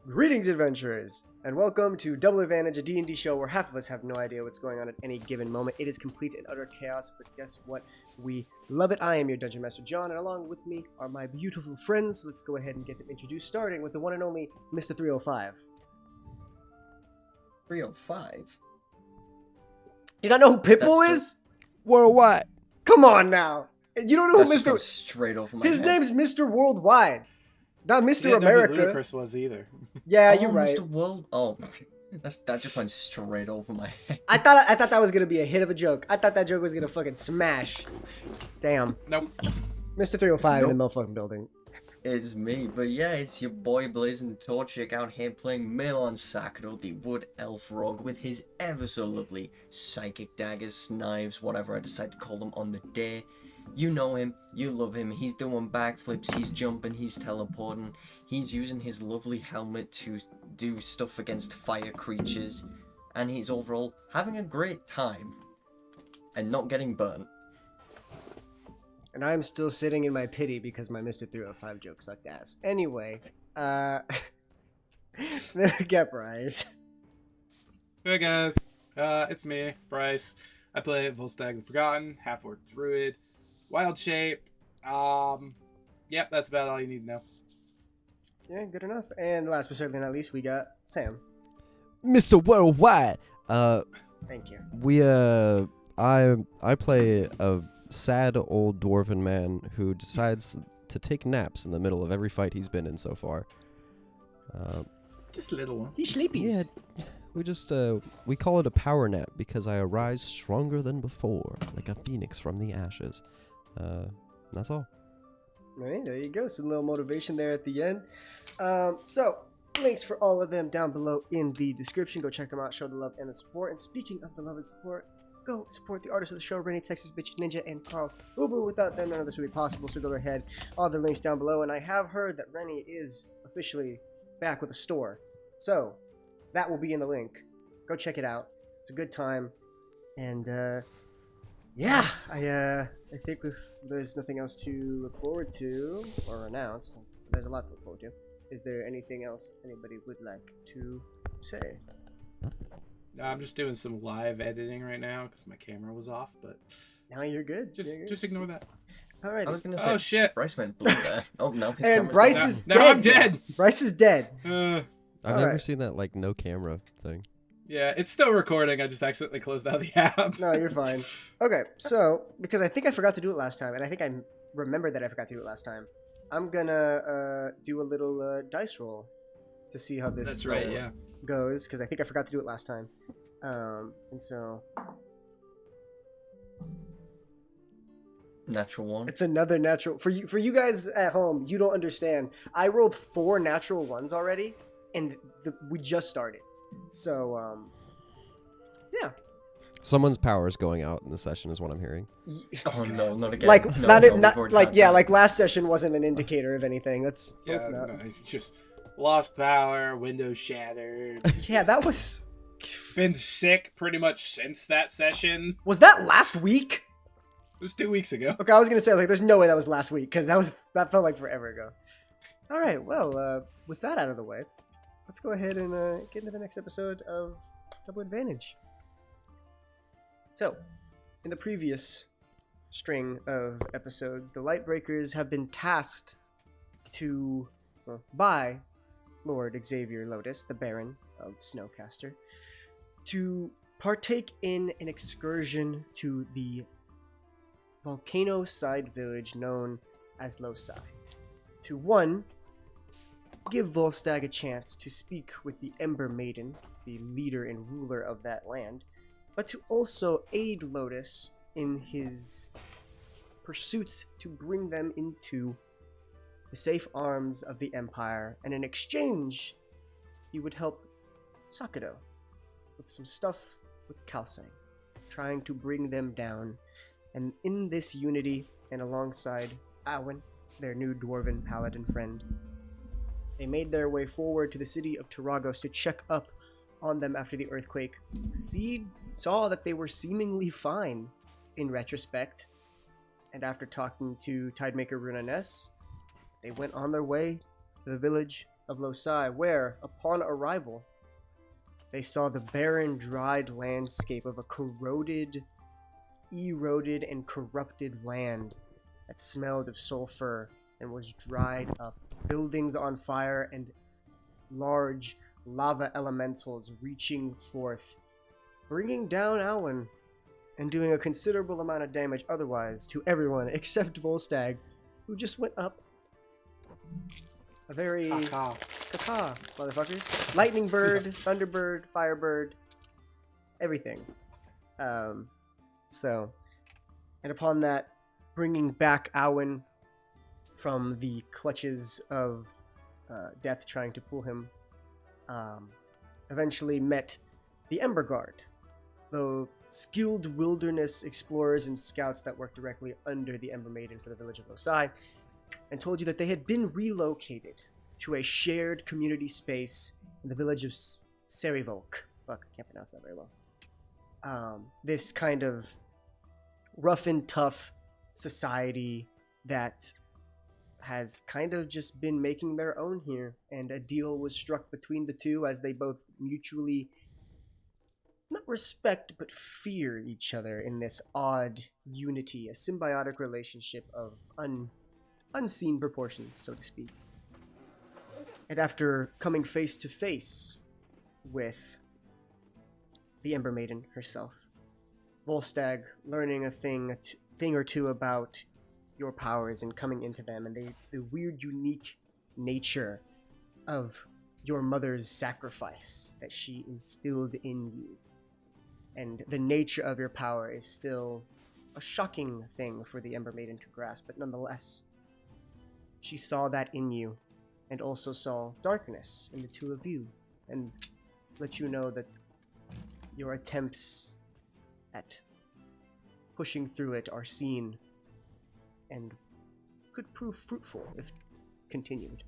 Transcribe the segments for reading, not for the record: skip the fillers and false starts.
Greetings, adventurers, and welcome to Double Advantage, a D&D show where half of us have no idea what's going on at any given moment. It is complete and utter chaos, but guess what? We love it. I am your Dungeon Master, John, and along with me are my beautiful friends. Let's go ahead and get them introduced, starting with the one and only Mr. 305. 305? You don't know who Pitbull is? Worldwide. Come on now. You don't know who That's Mr. straight over my His head. name's Mr. Worldwide. Not Mr. Didn't know America. who Ludacris was either. Yeah, Oh, you're right. Mr. World. Oh, that just went straight over my head. I thought that was gonna be a hit of a joke. I thought that joke was gonna fucking smash. Damn. Nope. Mr. 305 in the Nope. motherfucking building. It's me, but yeah, it's your boy Blazing Torchic out here playing Melon Sakuro, the wood elf rogue, with his ever so lovely psychic daggers, knives, whatever I decide to call them on the day. You know him, you love him, he's doing backflips, he's jumping, he's teleporting, he's using his lovely helmet to do stuff against fire creatures, and he's overall having a great time, and not getting burnt. And I'm still sitting in my pity because my Mr. 305 joke sucked ass. Anyway, get Bryce. Hey guys, it's me, Bryce. I play Volstagg the Forgotten, half-orc druid, wild shape. Yep, that's about all you need to know. Yeah, good enough. And last but certainly not least, we got Sam. Mr. Worldwide. Thank you. I play a sad old dwarven man who decides to take naps in the middle of every fight he's been in so far. Just a little one. He's sleepy. Yeah, we call it a power nap because I arise stronger than before, like a phoenix from the ashes. That's all. Right, there you go. Some little motivation there at the end. So, links for all of them down below in the description. Go check them out. Show the love and the support. And speaking of the love and support, go support the artists of the show, Renny, Texas Bitch Ninja, and Carl Uber. Without them, none of this would be possible. So go ahead. All the links down below. And I have heard that Renny is officially back with a store. So, that will be in the link. Go check it out. It's a good time. And, yeah, I think if there's nothing else to look forward to or announce, there's a lot to look forward to. Is there anything else anybody would like to say? I'm just doing some live editing right now because my camera was off, but Now you're good. just ignore that. Alright. I was gonna say, Oh shit! Bryce went blue there. Oh, no, his And camera's Bryce back. is Now dead. I'm dead. Bryce is dead. I've All never right. seen that like no camera thing. Yeah, it's still recording. I just accidentally closed out the app. No, you're fine. Okay, so, because I think I forgot to do it last time, and I think I remember that I forgot to do it last time, I'm gonna do a little dice roll to see how this That's right. Yeah. goes, because I think I forgot to do it last time. And so, Natural one. it's another natural. For you guys at home, you don't understand. I rolled 4 natural ones already, and we just started. So, yeah. Someone's power is going out in the session, is what I'm hearing. Oh no, not again. Like no, not no, not we've already like had yeah, that. like last session wasn't an indicator of anything. Let's Yeah. hope not. No, it's just lost power. Windows shattered. Yeah, that was. Been sick pretty much since that session. Was that last week? It was 2 weeks ago. Okay, I was gonna say like, there's no way that was last week because that felt like forever ago. All right, well, with that out of the way, let's go ahead and get into the next episode of Double Advantage. So, in the previous string of episodes, the Lightbreakers have been tasked by Lord Xavier Lotus, the Baron of Snowcaster, to partake in an excursion to the volcano side village known as Losai. To one, give Volstagg a chance to speak with the Ember Maiden, the leader and ruler of that land, but to also aid Lotus in his pursuits to bring them into the safe arms of the Empire, and in exchange, he would help Sakado with some stuff with Kalsang, trying to bring them down. And in this unity, and alongside Awen, their new dwarven paladin friend, they made their way forward to the city of Taragos to check up on them after the earthquake. Seed saw that they were seemingly fine in retrospect, and after talking to Tidemaker Runa Ness, they went on their way to the village of Losai, where, upon arrival, they saw the barren, dried landscape of a corroded, eroded, and corrupted land that smelled of sulfur and was dried up. Buildings on fire and large lava elementals reaching forth, bringing down Alwyn and doing a considerable amount of damage otherwise to everyone except Volstagg, who just went up. A very caca, motherfuckers. Lightning bird, thunderbird, firebird, everything. And upon that, bringing back Alwyn from the clutches of death trying to pull him, eventually met the Ember Guard, the skilled wilderness explorers and scouts that work directly under the Ember Maiden for the village of Losai, and told you that they had been relocated to a shared community space in the village of Serivolk. Fuck, I can't pronounce that very well. This kind of rough and tough society that has kind of just been making their own here, and a deal was struck between the two as they both mutually not respect but fear each other in this odd unity, a symbiotic relationship of unseen proportions, so to speak. And after coming face to face with the Ember Maiden herself, Volstagg learning a thing or two about your powers and coming into them, and the weird, unique nature of your mother's sacrifice that she instilled in you. And the nature of your power is still a shocking thing for the Ember Maiden to grasp, but nonetheless, she saw that in you, and also saw darkness in the two of you, and let you know that your attempts at pushing through it are seen and could prove fruitful if continued.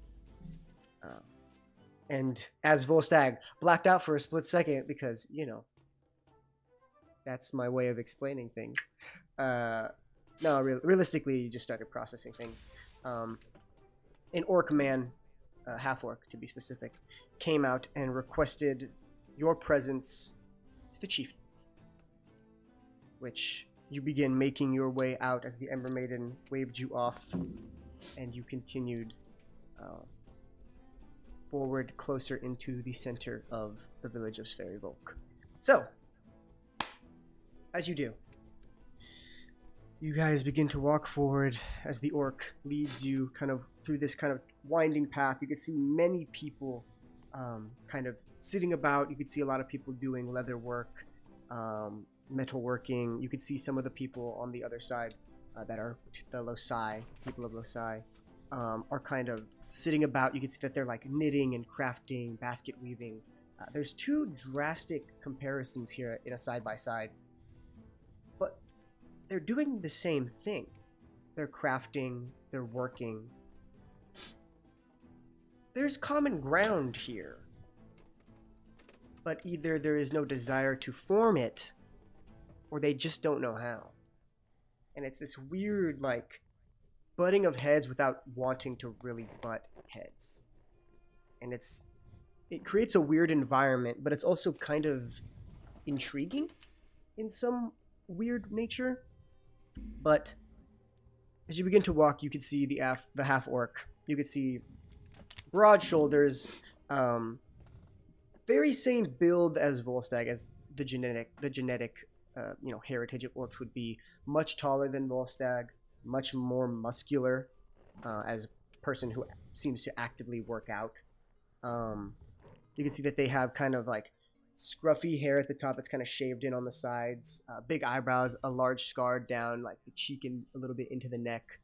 And as Volstagg blacked out for a split second, because, that's my way of explaining things. Realistically, you just started processing things. An orc man, half-orc to be specific, came out and requested your presence to the chief, which you begin making your way out as the Ember Maiden waved you off, and you continued forward closer into the center of the village of Sverrivolk. So, as you do, you guys begin to walk forward as the orc leads you kind of through this kind of winding path. You can see many people kind of sitting about. You could see a lot of people doing leather work, metalworking. You could see some of the people on the other side that are the Losai, people of Losai, are kind of sitting about. You can see that they're like knitting and crafting, basket weaving. There's two drastic comparisons here in a side-by-side, but they're doing the same thing. They're crafting, they're working. There's common ground here, but either there is no desire to form it, or they just don't know how. And it's this weird, like, butting of heads without wanting to really butt heads. And it creates a weird environment, but it's also kind of intriguing in some weird nature. But as you begin to walk, you can see the half-orc. You can see broad shoulders, very same build as Volstagg, as the genetic heritage of orcs would be. Much taller than Volstagg, much more muscular, as a person who seems to actively work out. You can see that they have kind of like scruffy hair at the top that's kind of shaved in on the sides, big eyebrows, a large scar down like the cheek and a little bit into the neck,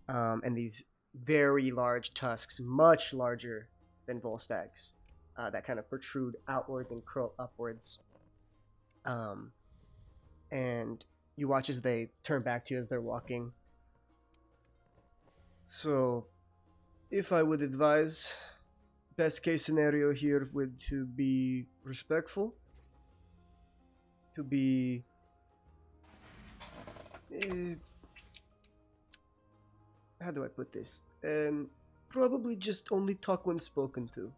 and these very large tusks, much larger than Volstagg's, that kind of protrude outwards and curl upwards. And you watch as they turn back to you as they're walking. So, if I would advise, best case scenario here would to be respectful, to be how do I put this? probably just only talk when spoken to.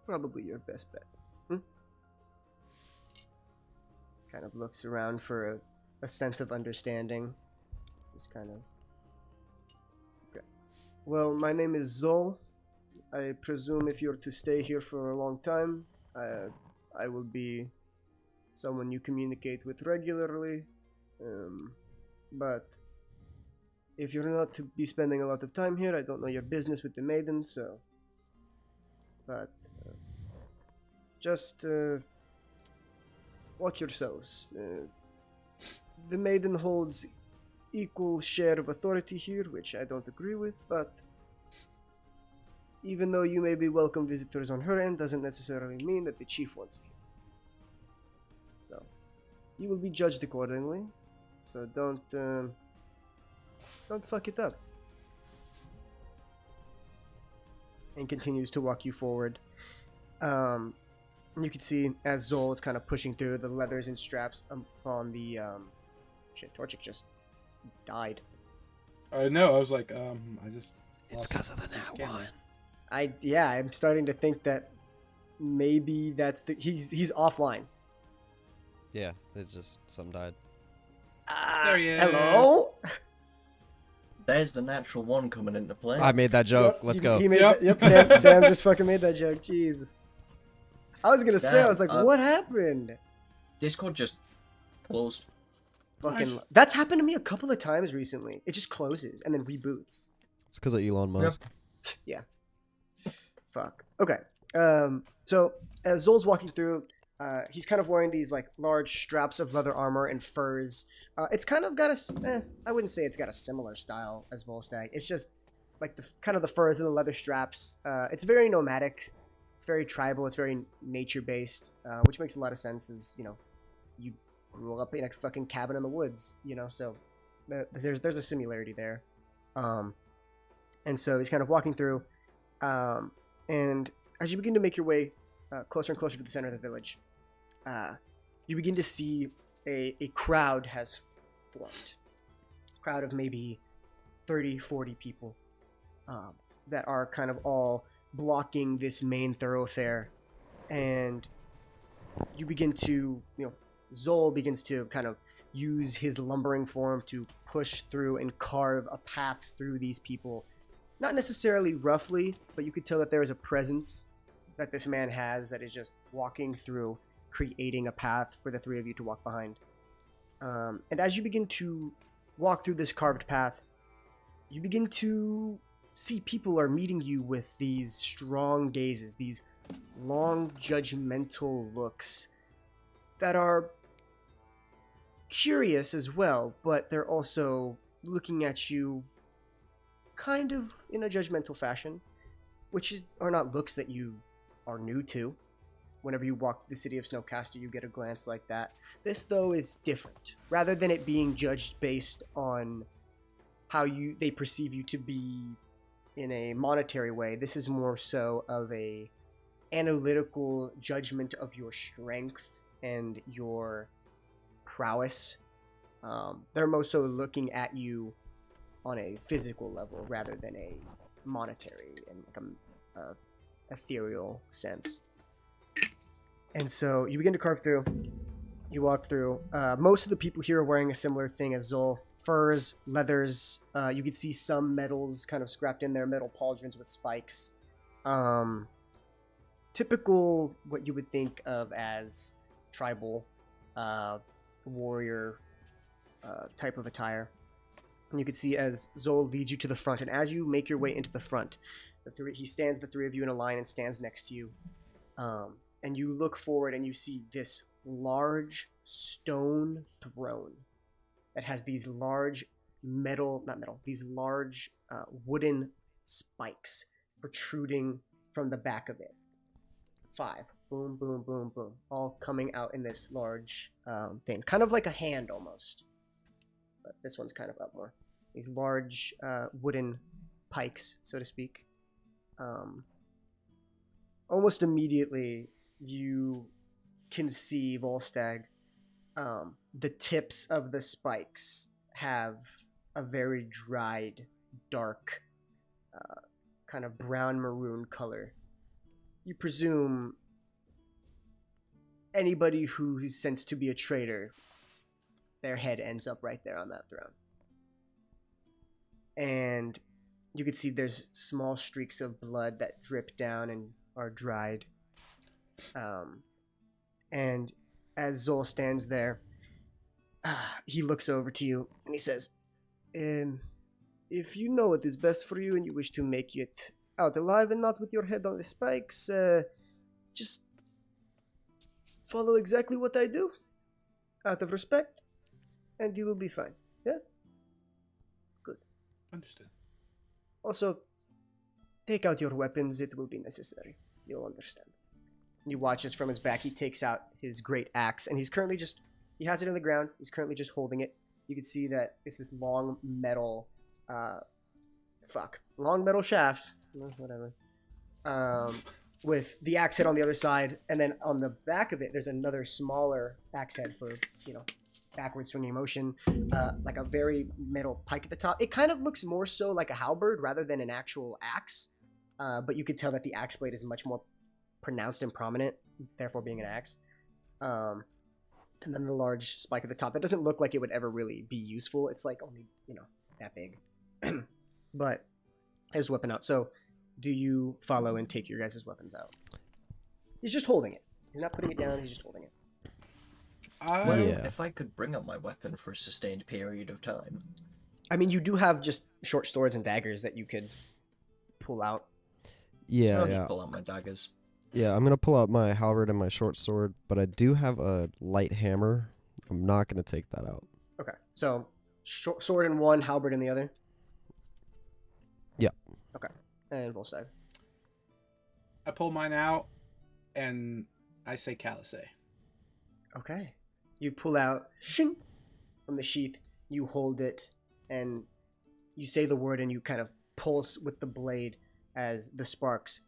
Probably your best bet. Kind of looks around for a sense of understanding. Just kind of... Okay. Well, my name is Zol. I presume if you're to stay here for a long time, I will be someone you communicate with regularly. But if you're not to be spending a lot of time here, I don't know your business with the maiden, so... But... just... watch yourselves. The maiden holds equal share of authority here, which I don't agree with, but even though you may be welcome visitors on her end, doesn't necessarily mean that the chief wants you. So, you will be judged accordingly, so don't fuck it up. And continues to walk you forward. You can see as Zol is kind of pushing through the leathers and straps on the shit. Torchic just died. I know. I was like, I just. It's because of the nat one. I'm starting to think that maybe that's he's offline. Yeah, it's just some died. There he is. Hello. There's the natural one coming into play. I made that joke. Let's go. He made Yep. Sam just fucking made that joke. Jeez. I was gonna say, I was like, what happened? Discord just closed. Fucking. That's happened to me a couple of times recently. It just closes and then reboots. It's because of Elon Musk. Yeah. Fuck. Okay. So as Zol's walking through, he's kind of wearing these like large straps of leather armor and furs. It's kind of got I wouldn't say it's got a similar style as Volstagg. It's just like the kind of the furs and the leather straps. It's very nomadic. It's very tribal. It's very nature based, which makes a lot of sense. As you know, you grew up in a fucking cabin in the woods. You know, so there's a similarity there. And so he's kind of walking through, and as you begin to make your way closer and closer to the center of the village, you begin to see a crowd has formed. A crowd of maybe 30, 40 people that are kind of all blocking this main thoroughfare. And you begin to, Zol begins to kind of use his lumbering form to push through and carve a path through these people. Not necessarily roughly, but you could tell that there is a presence that this man has that is just walking through, creating a path for the three of you to walk behind. And as you begin to walk through this carved path, you begin to see people are meeting you with these strong gazes, these long judgmental looks that are curious as well, but they're also looking at you kind of in a judgmental fashion, are not looks that you are new to. Whenever you walk through the city of Snowcaster, you get a glance like that. This, though, is different. Rather than it being judged based on how they perceive you to be in a monetary way, this is more so of a analytical judgment of your strength and your prowess. They're more so looking at you on a physical level rather than a monetary and like a ethereal sense. And so you begin to carve through. You walk through. Most of the people here are wearing a similar thing as Zol. Furs, leathers. You can see some metals kind of scrapped in there, metal pauldrons with spikes. Typical what you would think of as tribal warrior type of attire. And you can see as Zol leads you to the front, and as you make your way into the front, he stands the three of you in a line and stands next to you. And you look forward and you see this large stone throne that has these large these large wooden spikes protruding from the back of it. 5. Boom, boom, boom, boom. All coming out in this large thing. Kind of like a hand almost. But this one's kind of up more. These large wooden pikes, so to speak. Almost immediately, you can see Volstagg. The tips of the spikes have a very dried, dark kind of brown maroon color. You presume anybody who is sensed to be a traitor, their head ends up right there on that throne. And you can see there's small streaks of blood that drip down and are dried. And as Zol stands there, he looks over to you and he says, if you know what is best for you and you wish to make it out alive and not with your head on the spikes, just follow exactly what I do, out of respect, and you will be fine. Yeah? Good. Understood. Also, take out your weapons, it will be necessary. You'll understand. You watch as from his back he takes out his great axe, and he's currently just, he has it in the ground, he's currently just holding it. You can see that it's this long metal, long metal shaft, whatever, with the axe head on the other side, and then on the back of it, there's another smaller axe head for, backwards swinging motion, like a very metal pike at the top. It kind of looks more so like a halberd rather than an actual axe, but you could tell that the axe blade is much more pronounced and prominent, therefore being an axe. And then the large spike at the top. That doesn't look like it would ever really be useful. It's like only, that big. But his weapon out. So do you follow and take your guys' weapons out? He's just holding it. He's not putting it down, he's just holding it. Well, Yeah. if I could bring up my weapon for a sustained period of time. I mean, you do have just short swords and daggers that you could pull out. Yeah, I'll yeah. just pull out my daggers. Yeah, I'm gonna pull out my halberd and my short sword, but I do have a light hammer. I'm not gonna take that out. Okay. So short sword in one, halberd in the other? Yeah. Okay. And Volstagg. I pull mine out, and I say Calisay. Okay. You pull out shing from the sheath, you hold it, and you say the word and you kind of pulse with the blade as the sparks.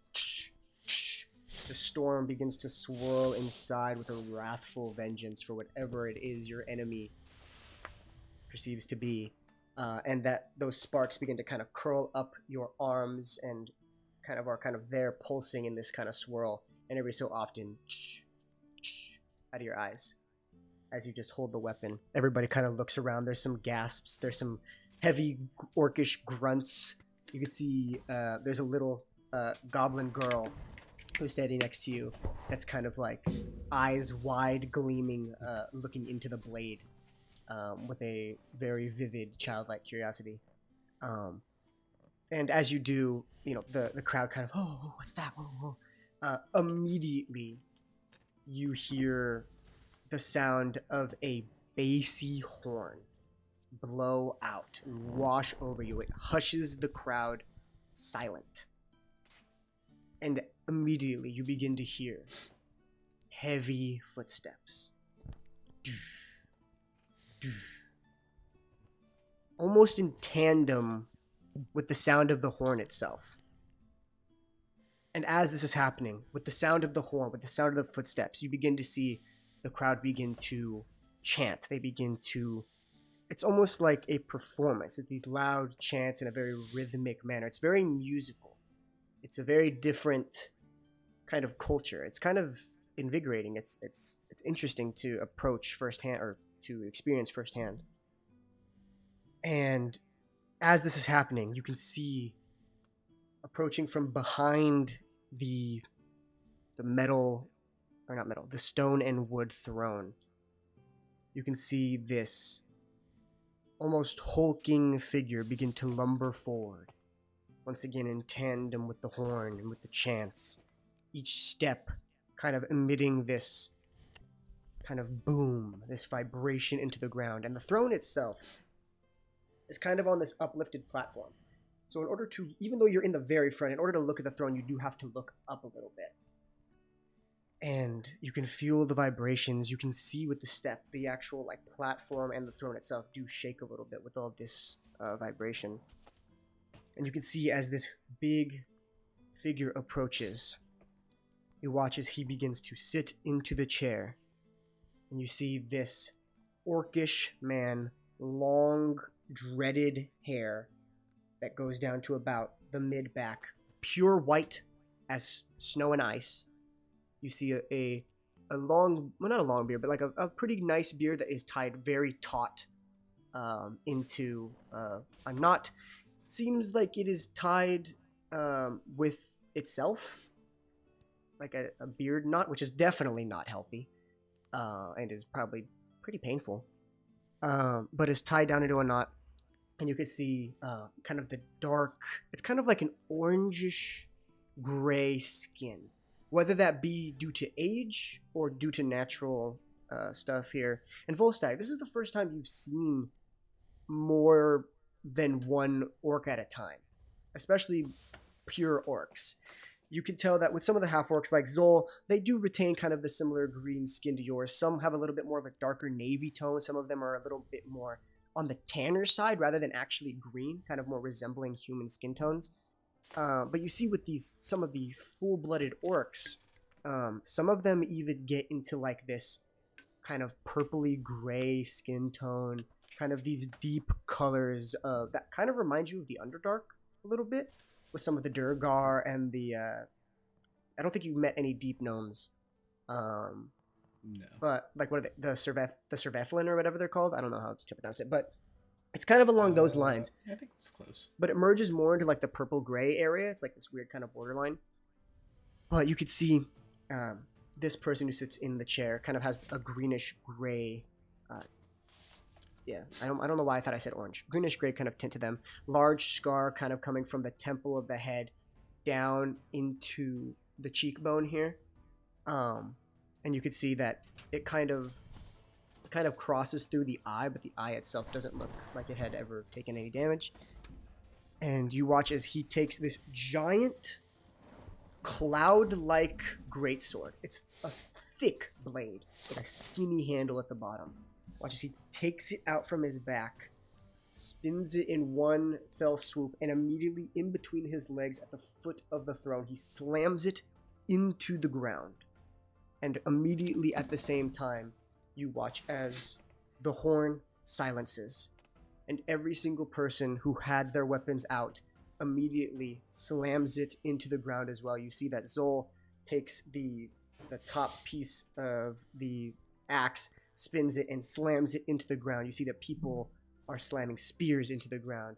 The storm begins to swirl inside with a wrathful vengeance for whatever it is your enemy perceives to be. And that those sparks begin to kind of curl up your arms and are there pulsing in this kind of swirl. And every so often, out of your eyes. As you just hold the weapon, everybody kind of looks around. There's some gasps. There's some heavy orcish grunts. You can see there's a little goblin girl who's standing next to you. That's kind of like eyes wide, gleaming, looking into the blade with a very vivid, childlike curiosity. And as you do, the crowd kind of, oh, what's that? Whoa, whoa. Immediately, you hear the sound of a bassy horn blow out and wash over you. It hushes the crowd silent. And immediately you begin to hear heavy footsteps. Almost in tandem with the sound of the horn itself. And as this is happening, with the sound of the horn, with the sound of the footsteps, you begin to see the crowd begin to chant. They begin to... It's almost like a performance. It's these loud chants in a very rhythmic manner. It's very musical. It's a very different kind of culture. It's kind of invigorating. It's interesting to approach firsthand or to experience firsthand. And as this is happening, you can see approaching from behind the stone and wood throne. You can see this almost hulking figure begin to lumber forward, once again in tandem with the horn and with the chants, each step kind of emitting this kind of boom, this vibration into the ground. And the throne itself is kind of on this uplifted platform. So in order to, even though you're in the very front, in order to look at the throne, you do have to look up a little bit. And you can feel the vibrations. You can see with the step, the actual platform and the throne itself do shake a little bit with all of this vibration. And you can see as this big figure approaches, you watch as he begins to sit into the chair. And you see this orcish man, long, dreaded hair that goes down to about the mid back, pure white as snow and ice. You see a long, well, not a long beard, but like a pretty nice beard that is tied very taut into a knot. Seems like it is tied with itself, like a beard knot, which is definitely not healthy and is probably pretty painful, but is tied down into a knot. And you can see kind of the dark, it's kind of like an orangish gray skin. Whether that be due to age or due to natural stuff here. And Volstagg, this is the first time you've seen more than one orc at a time, especially pure orcs. You can tell that with some of the half-orcs like Zol, they do retain kind of the similar green skin to yours. Some have a little bit more of a darker navy tone. Some of them are a little bit more on the tanner side rather than actually green, kind of more resembling human skin tones. But you see with some of the full-blooded orcs, some of them even get into like this kind of purpley gray skin tone, kind of these deep colors that kind of remind you of the Underdark a little bit, with some of the Durgar and the I don't think you met any deep gnomes. No. But like what are they? The Cervethlin or whatever they're called. I don't know how to pronounce it, but it's kind of along those lines. I think it's close. But it merges more into like the purple gray area. It's like this weird kind of borderline. But you could see this person who sits in the chair kind of has a greenish gray. I don't know why I thought I said orange. Greenish gray kind of tint to them. Large scar kind of coming from the temple of the head down into the cheekbone here. And you could see that it kind of crosses through the eye, but the eye itself doesn't look like it had ever taken any damage. And you watch as he takes this giant cloud-like greatsword. It's a thick blade with a skinny handle at the bottom. Watch as he takes it out from his back, spins it in one fell swoop, and immediately in between his legs at the foot of the throne, he slams it into the ground. And immediately at the same time, you watch as the horn silences, and every single person who had their weapons out immediately slams it into the ground as well. You see that Zol takes the top piece of the axe, spins it, and slams it into the ground. You see that people are slamming spears into the ground.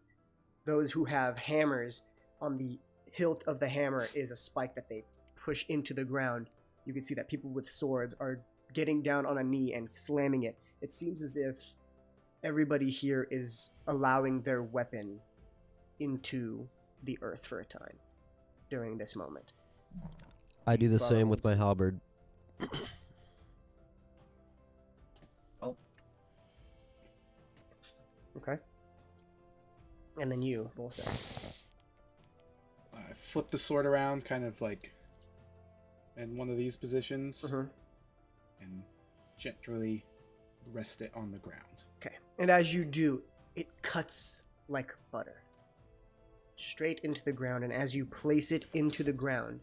Those who have hammers, on the hilt of the hammer is a spike that they push into the ground. You can see that people with swords are getting down on a knee and slamming it. It seems as if everybody here is allowing their weapon into the earth for a time during this moment. I do the same with my halberd. Okay. And then you, Volstagg. I flip the sword around, kind of like in one of these positions, and gently rest it on the ground. Okay. And as you do, it cuts like butter. Straight into the ground, and as you place it into the ground,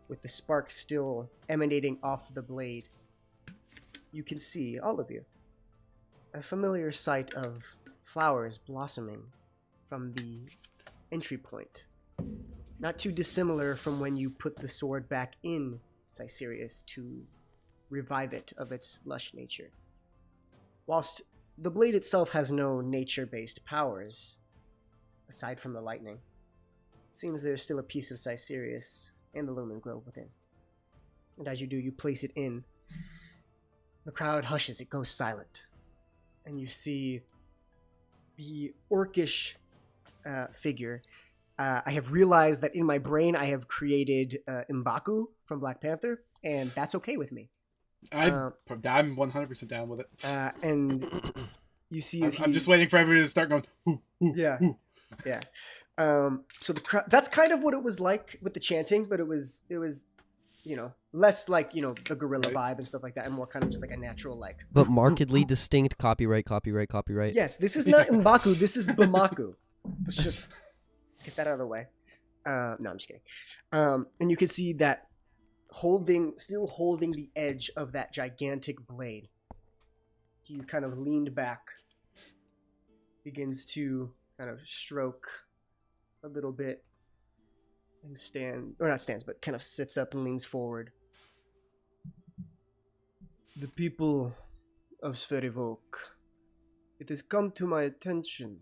with the spark still emanating off the blade, you can see, all of you, a familiar sight of flowers blossoming from the entry point. Not too dissimilar from when you put the sword back in Caesarius to revive it of its lush nature. Whilst the blade itself has no nature-based powers, aside from the lightning, it seems there's still a piece of Caesarius and the Lumen Grove within. And as you do, you place it in. The crowd hushes, it goes silent. And you see the orcish figure. I have realized that in my brain I have created M'Baku from Black Panther, and that's okay with me. I'm 100% down with it. And you see, I'm just waiting for everybody to start going. Ooh, ooh, yeah, ooh. yeah. So the crowd, that's kind of what it was like with the chanting, but it was less like the guerrilla vibe and stuff like that, and more kind of just like a natural But markedly distinct copyright. Yes, this is not M'Baku, this is Bamaku. Let's just get that out of the way. No, I'm just kidding. And you can see that still holding the edge of that gigantic blade. He's kind of leaned back, begins to kind of stroke a little bit and not stands, but kind of sits up and leans forward. The people of Sverivolk, it has come to my attention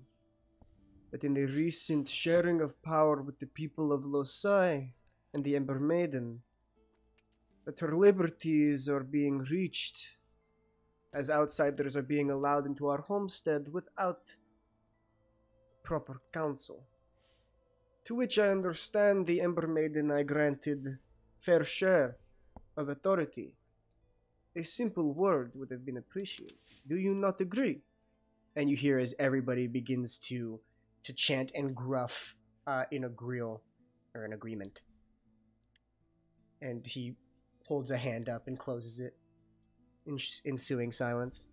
that in the recent sharing of power with the people of Losai and the Ember Maiden, that her liberties are being reached as outsiders are being allowed into our homestead without proper counsel. To which I understand the Ember Maiden I granted fair share of authority. A simple word would have been appreciated. Do you not agree? And you hear as everybody begins to chant and gruff in an agreement. And he holds a hand up and closes it in ensuing silence.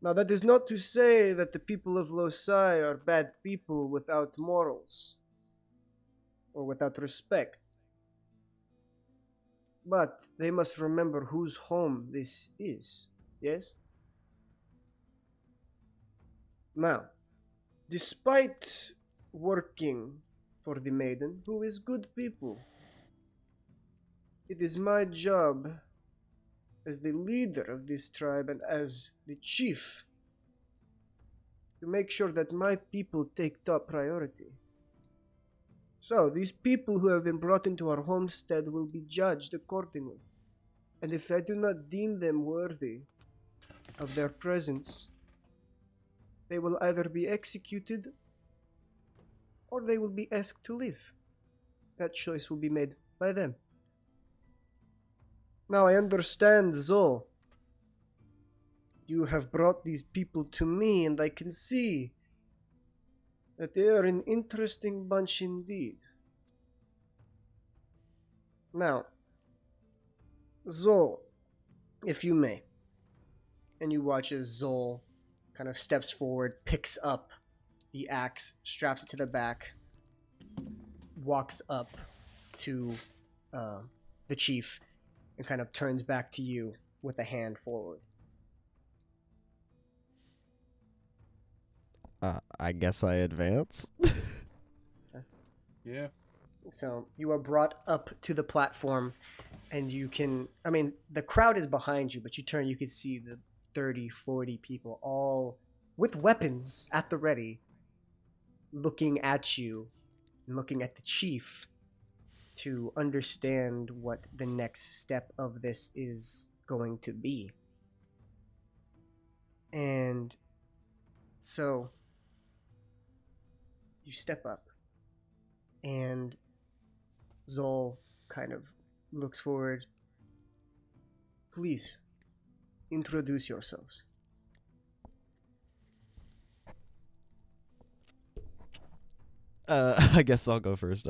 Now that is not to say that the people of Losai are bad people without morals or without respect. But they must remember whose home this is, yes? Now, despite working for the maiden, who is good people, it is my job as the leader of this tribe and as the chief to make sure that my people take top priority. So, these people who have been brought into our homestead will be judged accordingly. And if I do not deem them worthy of their presence, they will either be executed or they will be asked to leave. That choice will be made by them. Now, I understand, Zol. You have brought these people to me, and I can see that they are an interesting bunch indeed. Now, Zol, if you may, and you watch as Zol kind of steps forward, picks up the axe, straps it to the back, walks up to the chief, and kind of turns back to you with a hand forward. I guess I advance. Yeah. So you are brought up to the platform, and you can, the crowd is behind you, but you turn, you can see the 30, 40 people all with weapons at the ready, looking at you and looking at the chief to understand what the next step of this is going to be. And so you step up, and Zol kind of looks forward. Please, introduce yourselves. I guess I'll go first.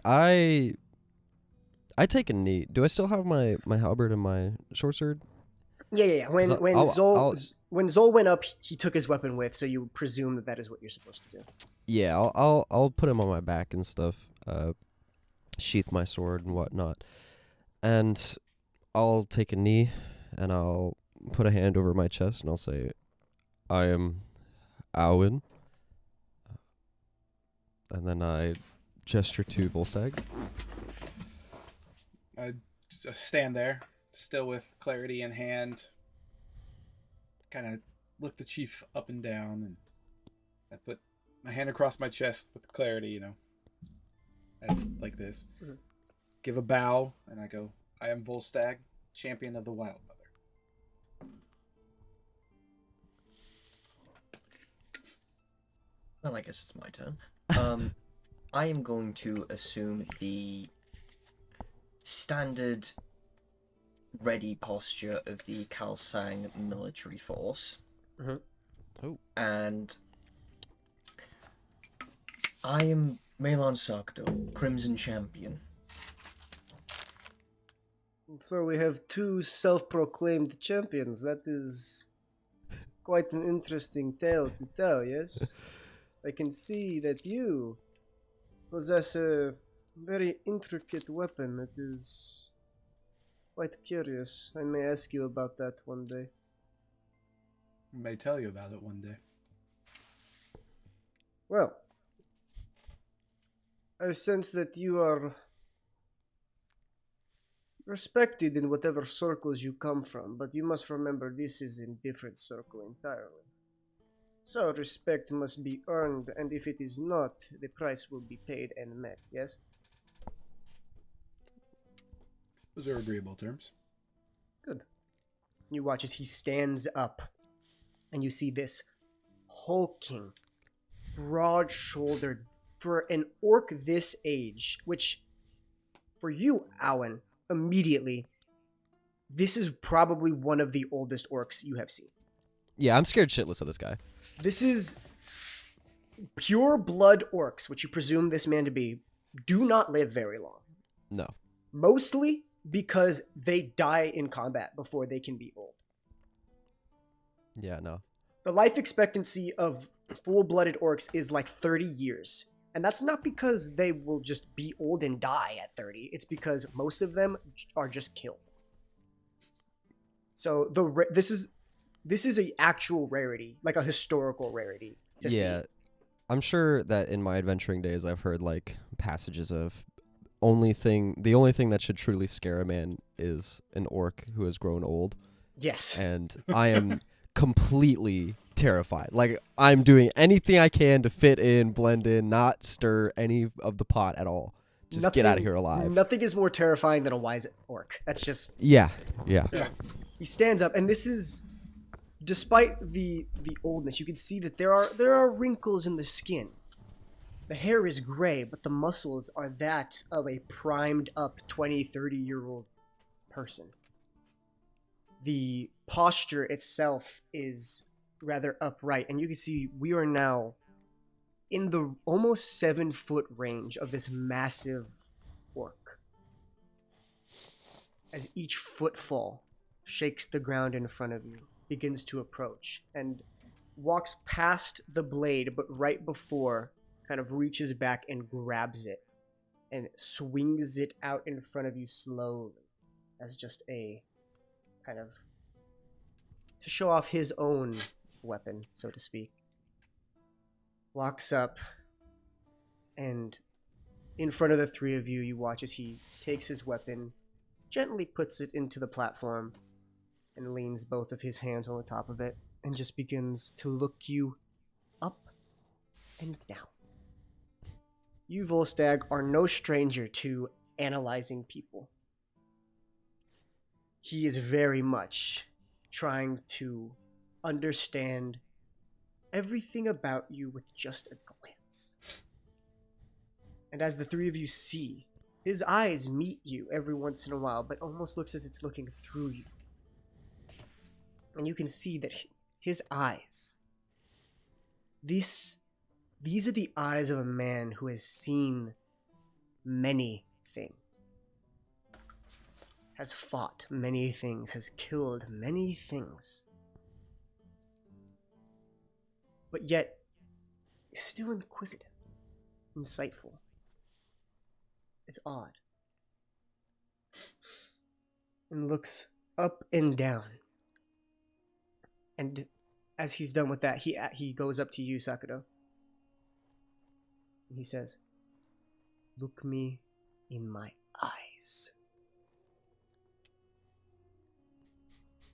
I take a knee. Do I still have my halberd and my short sword? Yeah. When Zol went up, he took his weapon with, so you presume that is what you're supposed to do. Yeah, I'll put him on my back and stuff. Sheath my sword and whatnot, and I'll take a knee, and I'll put a hand over my chest, and I'll say, "I am Owen," and then I gesture to Volstagg. I just stand there, still with clarity in hand, kind of look the chief up and down, and I put my hand across my chest with clarity, as like this. Mm-hmm. Give a bow, and I go, "I am Volstagg, champion of the Wild Mother." Well, I guess it's my turn. I am going to assume the standard ready posture of the Kalsang military force. Mm-hmm. Oh. And I am Melon Sakdo, Crimson Champion. So we have two self-proclaimed champions. That is quite an interesting tale to tell, yes? I can see that you possess a very intricate weapon. It is quite curious. I may ask you about that one day. I may tell you about it one day. Well, I sense that you are respected in whatever circles you come from, but you must remember this is a different circle entirely. So respect must be earned, and if it is not, the price will be paid and met, yes? Those are agreeable terms. Good. You watch as he stands up, and you see this hulking, broad-shouldered, for an orc this age, which, for you, Owen, immediately, this is probably one of the oldest orcs you have seen. Yeah, I'm scared shitless of this guy. This is pure blood orcs, which you presume this man to be, do not live very long. No. Mostly because they die in combat before they can be old. Yeah, no. The life expectancy of full-blooded orcs is like 30 years. And that's not because they will just be old and die at 30. It's because most of them are just killed. So this is an actual rarity, like a historical rarity to see. Yeah. I'm sure that in my adventuring days I've heard like passages of the only thing that should truly scare a man is an orc who has grown old. Yes. And I am completely terrified. Like, I'm doing anything I can to fit in, blend in, not stir any of the pot at all. Just get out of here alive. Nothing is more terrifying than a wise orc. That's just... Yeah. So, he stands up, and this is... Despite the oldness, you can see that there are wrinkles in the skin. The hair is gray, but the muscles are that of a primed up 20, 30-year-old person. The posture itself is rather upright, and you can see we are now in the almost 7-foot range of this massive orc. As each footfall shakes the ground in front of you, begins to approach, and walks past the blade, but right before, kind of reaches back and grabs it, and swings it out in front of you slowly, as just a kind of to show off his own weapon, so to speak. Walks up, and in front of the three of you, you watch as he takes his weapon, gently puts it into the platform, and leans both of his hands on the top of it, and just begins to look you up and down. You, Volstagg, are no stranger to analyzing people. He is very much trying to understand everything about you with just a glance. And as the three of you see, his eyes meet you every once in a while, but almost looks as it's looking through you. And you can see that his eyes, these are the eyes of a man who has seen many things, has fought many things, has killed many things, but yet is still inquisitive, insightful. It's odd. And looks up and down. And as he's done with that, he goes up to you, Sakudo. And he says, "Look me in my eyes."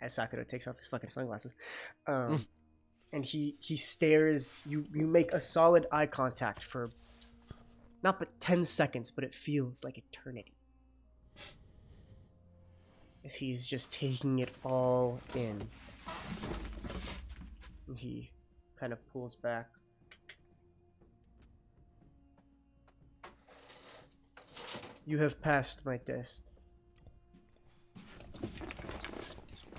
As Sakudo takes off his fucking sunglasses. And he stares, you make a solid eye contact for not but 10 seconds, but it feels like eternity. As he's just taking it all in. And he kind of pulls back. You have passed my test.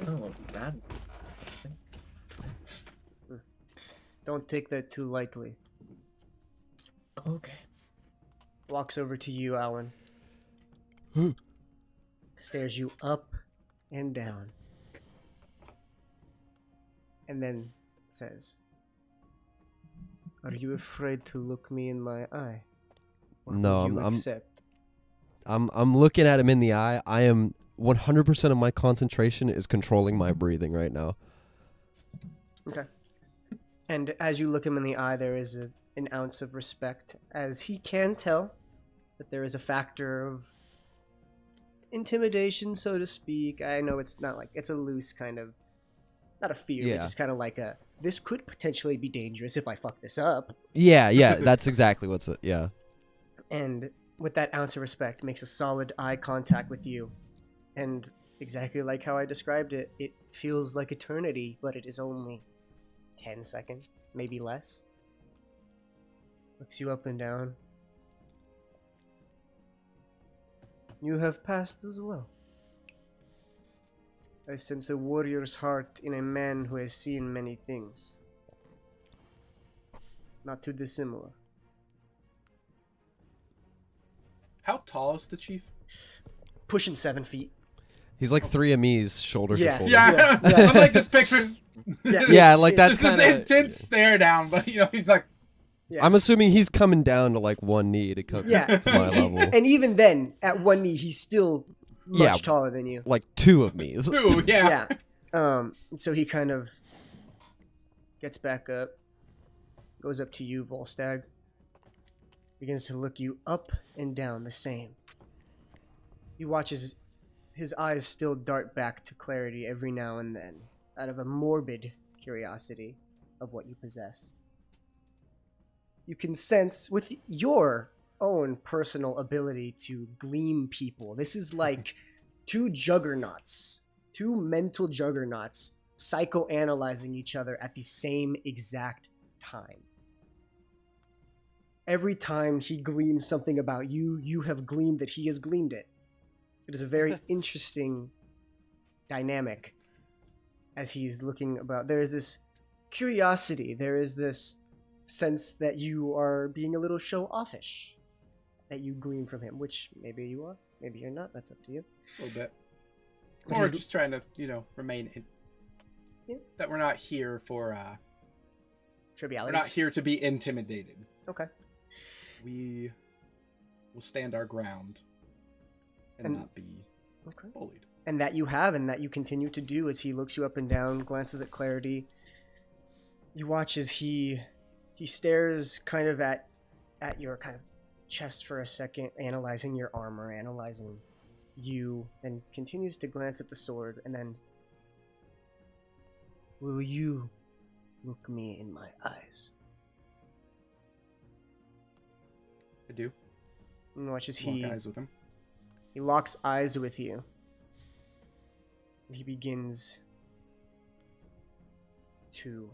Oh, that... Don't take that too lightly. Okay. Walks over to you, Alan. Stares you up and down. And then says, "Are you afraid to look me in my eye? Or No, will you accept?" I'm looking at him in the eye. I am 100% of my concentration is controlling my breathing right now. Okay. And as you look him in the eye, there is an ounce of respect, as he can tell that there is a factor of intimidation, so to speak. I know it's not like it's a loose kind of, not a fear, but just kind of like a, this could potentially be dangerous if I fuck this up. Yeah, that's exactly what's it. Yeah. And with that ounce of respect, makes a solid eye contact with you. And exactly like how I described it, it feels like eternity, but it is only 10 seconds, maybe less. Looks you up and down. You have passed as well. I sense a warrior's heart in a man who has seen many things. Not too dissimilar. How tall is the chief? Pushing 7 feet. He's like 3 of me's shoulder to shoulder. Yeah. I'm like just picturing. Yeah, like that's just this kind of intense stare down, but he's like. Yes. I'm assuming he's coming down to like 1 knee to come to my level. And even then, at 1 knee, he's still much taller than you. Like 2 of me's. Ooh, yeah. So he kind of gets back up, goes up to you, Volstagg, begins to look you up and down the same. You watch his eyes still dart back to clarity every now and then, out of a morbid curiosity of what you possess. You can sense with your own personal ability to gleam people. This is like 2 juggernauts, 2 mental juggernauts psychoanalyzing each other at the same exact time. Every time he gleams something about you, you have gleamed that he has gleamed it. It is a very interesting dynamic as he's looking about. There is this curiosity, there is this sense that you are being a little show-offish that you glean from him, which maybe you are, maybe you're not, that's up to you. A little bit. Or just trying to, remain in... Yeah. That we're not here for, trivialities. We're not here to be intimidated. Okay. We will stand our ground and not be bullied. And that you have, and that you continue to do as he looks you up and down, glances at Clarity. You watch as he stares kind of at your kind of chest for a second, analyzing your armor, analyzing you, and continues to glance at the sword, and then, will you look me in my eyes? I do. And watch as Lock eyes with him. He locks eyes with you. He begins to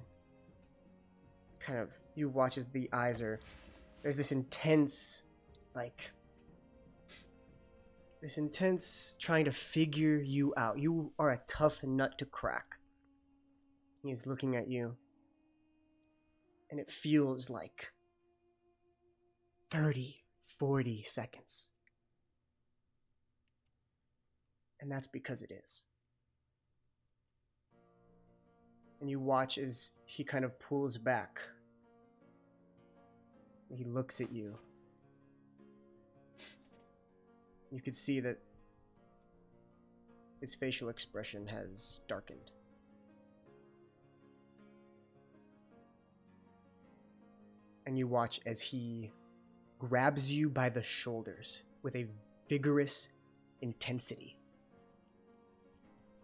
kind of, you watch as the eyes are, there's this intense trying to figure you out. You are a tough nut to crack. He's looking at you, and it feels like 30, 40 seconds. And that's because it is. And you watch as he kind of pulls back. He looks at you. You could see that his facial expression has darkened. And you watch as he grabs you by the shoulders with a vigorous intensity,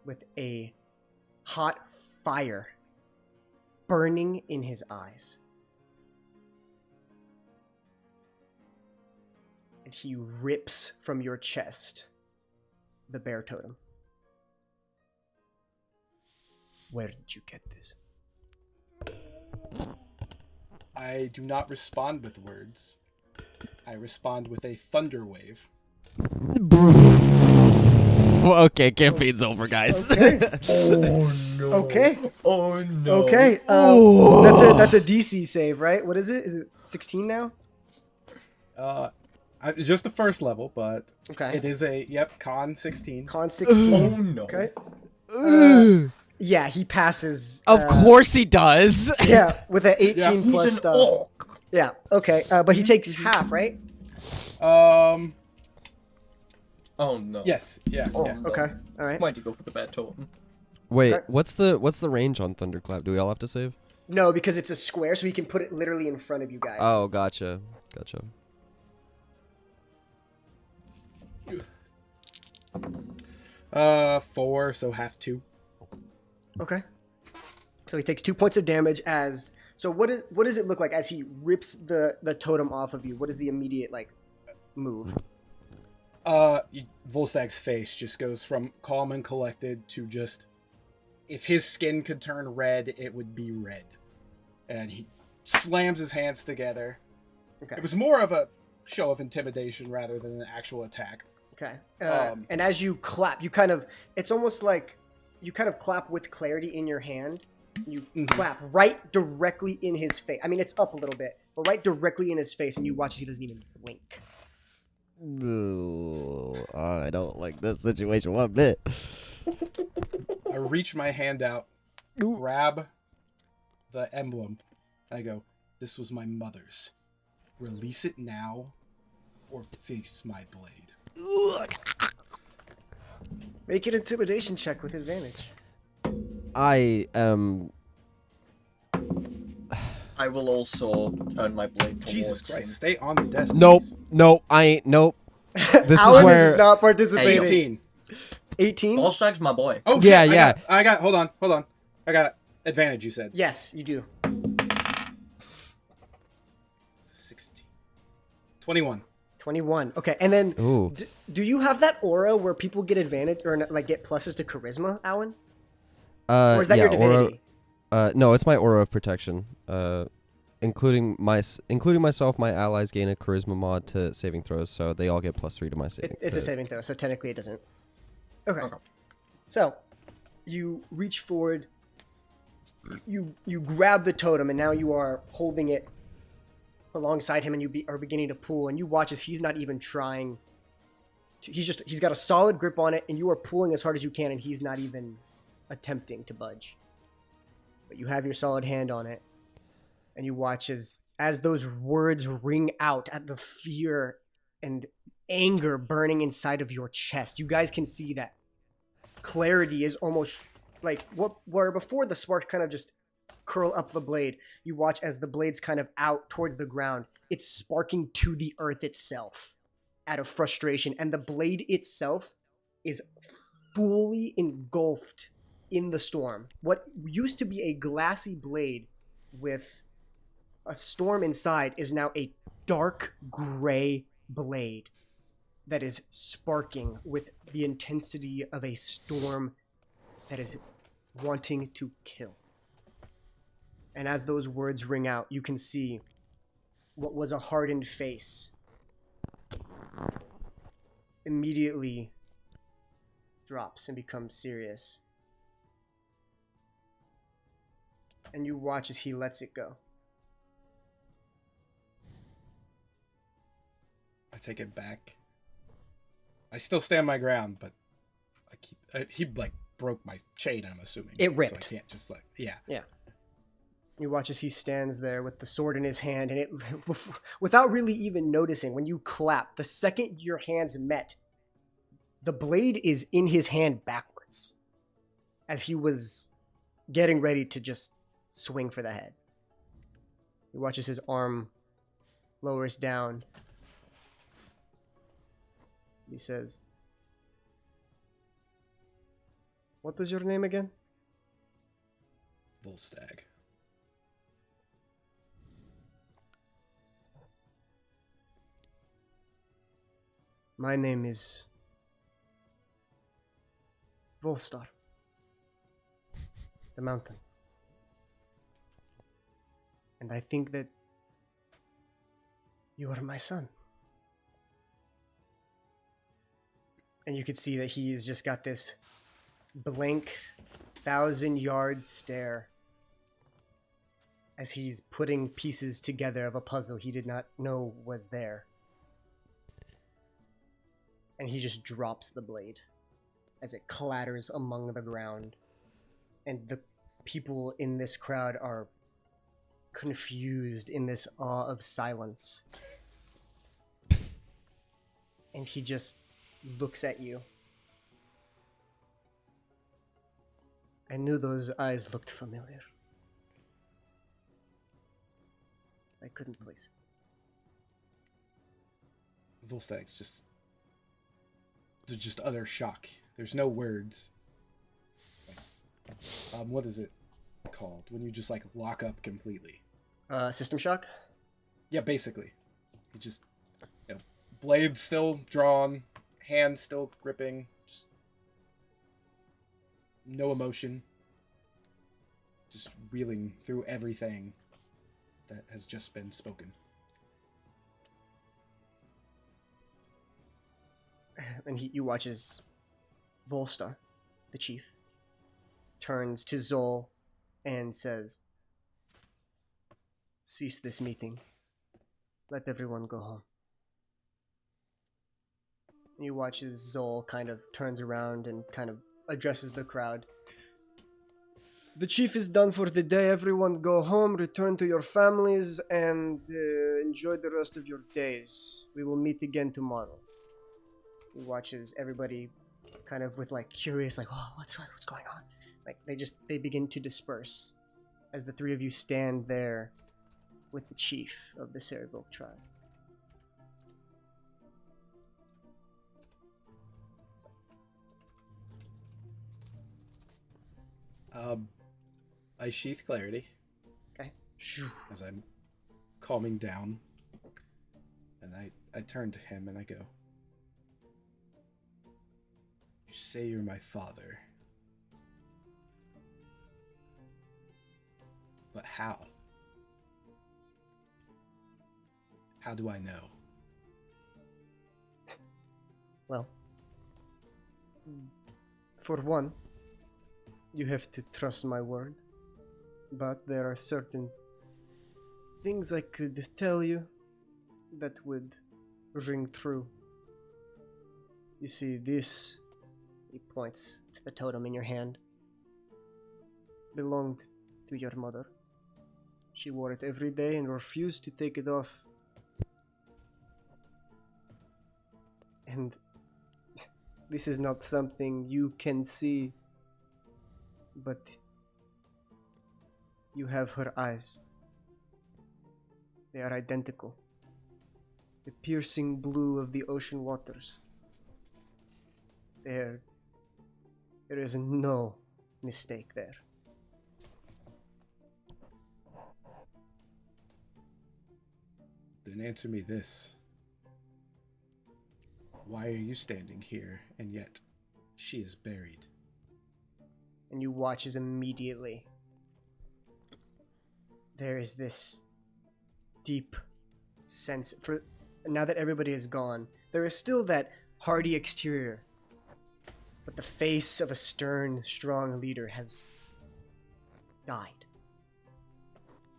with a hot fire burning in his eyes. And he rips from your chest the bear totem. Where did you get this? I do not respond with words. I respond with a thunder wave. Well, okay, campaign's over, guys. Okay. Oh no. Okay. Oh no. Okay. That's a DC save, right? What is it? Is it 16 now? Just the first level, but Okay. it is con 16. Con 16. Oh no. Okay. Yeah, he passes. Of course he does. Yeah, with an 18 Yeah. plus He's an stuff. orc. Yeah. Okay. But he takes half, right? Oh no. Yes. Yeah. Oh, yeah. no. Okay. All right. Why'd you go for the bad totem? Wait, Okay. what's the range on Thunderclap? Do we all have to save? No, because it's a square, so he can put it literally in front of you guys. Oh, gotcha. 4, so half 2. Okay. So he takes 2 points of damage as... So what does it look like as he rips the totem off of you? What is the immediate, like, move? Volstag's face just goes from calm and collected to just... If his skin could turn red, it would be red. And he slams his hands together. Okay. It was more of a show of intimidation rather than an actual attack. Okay. And as you clap, you kind of... It's almost like you kind of clap with clarity in your hand. You clap right directly in his face. I mean, it's up a little bit, but right directly in his face, and you watch as he doesn't even blink. Ooh, I don't like this situation one bit. I reach my hand out, grab the emblem. I go, "This was my mother's. Release it now, or face my blade." Make an intimidation check with advantage. I am. I will also turn my blade towards Jesus him. Christ, stay on the desk. Nope. please. Nope. I ain't. Nope. This Alan is where. is not participating. 18. 18? Volstag's my boy. Oh, Yeah, shit, yeah. I got, hold on. I got advantage, you said. Yes, you do. It's a 16. 21. 21. Okay, and then Ooh. do you have that aura where people get advantage or like get pluses to charisma, Alan? Or is that yeah, your divinity? No, it's my aura of protection. Including myself, my allies gain a charisma mod to saving throws, so they all get +3 to my saving. It's a saving throw, so technically it doesn't. Okay. So, you reach forward, you grab the totem, and now you are holding it alongside him, and you are beginning to pull, and you watch as he's not even trying. He's got a solid grip on it, and you are pulling as hard as you can, and he's not even attempting to budge. But you have your solid hand on it, and you watch as those words ring out at the fear and anger burning inside of your chest. You guys can see that clarity is almost like where before the sparks kind of just curl up the blade. You watch as the blade's kind of out towards the ground. It's sparking to the earth itself out of frustration, and the blade itself is fully engulfed in the storm. What used to be a glassy blade with a storm inside is now a dark gray blade that is sparking with the intensity of a storm that is wanting to kill. And as those words ring out, you can see what was a hardened face immediately drops and becomes serious. And you watch as he lets it go. I take it back. I still stand my ground, but he like broke my chain, I'm assuming. It ripped. So I can't just like, yeah. You watch as he stands there with the sword in his hand, and it, without really even noticing, when you clap, the second your hands met, the blade is in his hand backwards, as he was getting ready to just swing for the head. You watch as his arm lowers down. He says, "What was your name again?" Volstagg. My name is Volstar, the mountain. And I think that you are my son. And you can see that he's just got this blank 1,000-yard stare as he's putting pieces together of a puzzle he did not know was there. And he just drops the blade as it clatters among the ground. And the people in this crowd are confused in this awe of silence. And he just looks at you. I knew those eyes looked familiar. I couldn't place it. Volstagg's just... There's just utter shock There's no words. What is it called when you just like lock up completely? System shock? Yeah, basically. You just, blade still drawn, hand still gripping, just no emotion. Just reeling through everything that has just been spoken. And you watch as Volstar, the chief, turns to Zol and says, "Cease this meeting. Let everyone go home." And you watch as Zol kind of turns around and kind of addresses the crowd. "The chief is done for the day. Everyone go home, return to your families, and enjoy the rest of your days. We will meet again tomorrow." He watches everybody kind of with like curious, like, "Whoa, what's going on?" Like they begin to disperse as the three of you stand there with the chief of the Serivok tribe. I sheath clarity. Okay. As I'm calming down, and I turn to him and I go, "You say you're my father, but how? How do I know?" Well, for one, you have to trust my word, but there are certain things I could tell you that would ring true. You see, this," he points to the totem in your hand, "belonged to your mother. She wore it every day and refused to take it off. And this is not something you can see, but you have her eyes. They are identical. The piercing blue of the ocean waters. There is no mistake there." Then answer me this. Why are you standing here, and yet she is buried? And you watch as immediately there is this deep sense, for now that everybody is gone, there is still that hardy exterior, but the face of a stern, strong leader has died.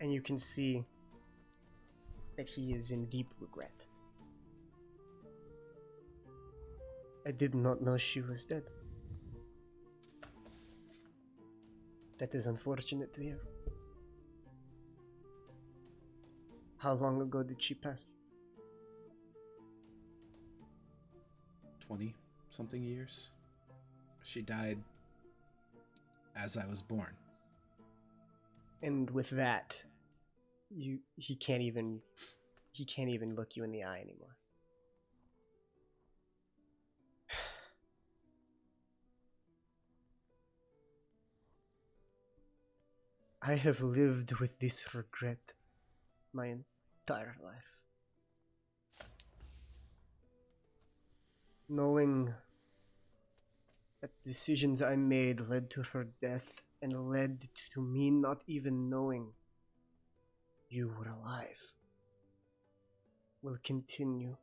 And you can see that he is in deep regret. "I did not know she was dead. That is unfortunate to hear. How long ago did she pass?" 20-something years. She died as I was born. And with that, he can't even look you in the eye anymore. "I have lived with this regret my entire life. Knowing that decisions I made led to her death and led to me not even knowing you were alive will continue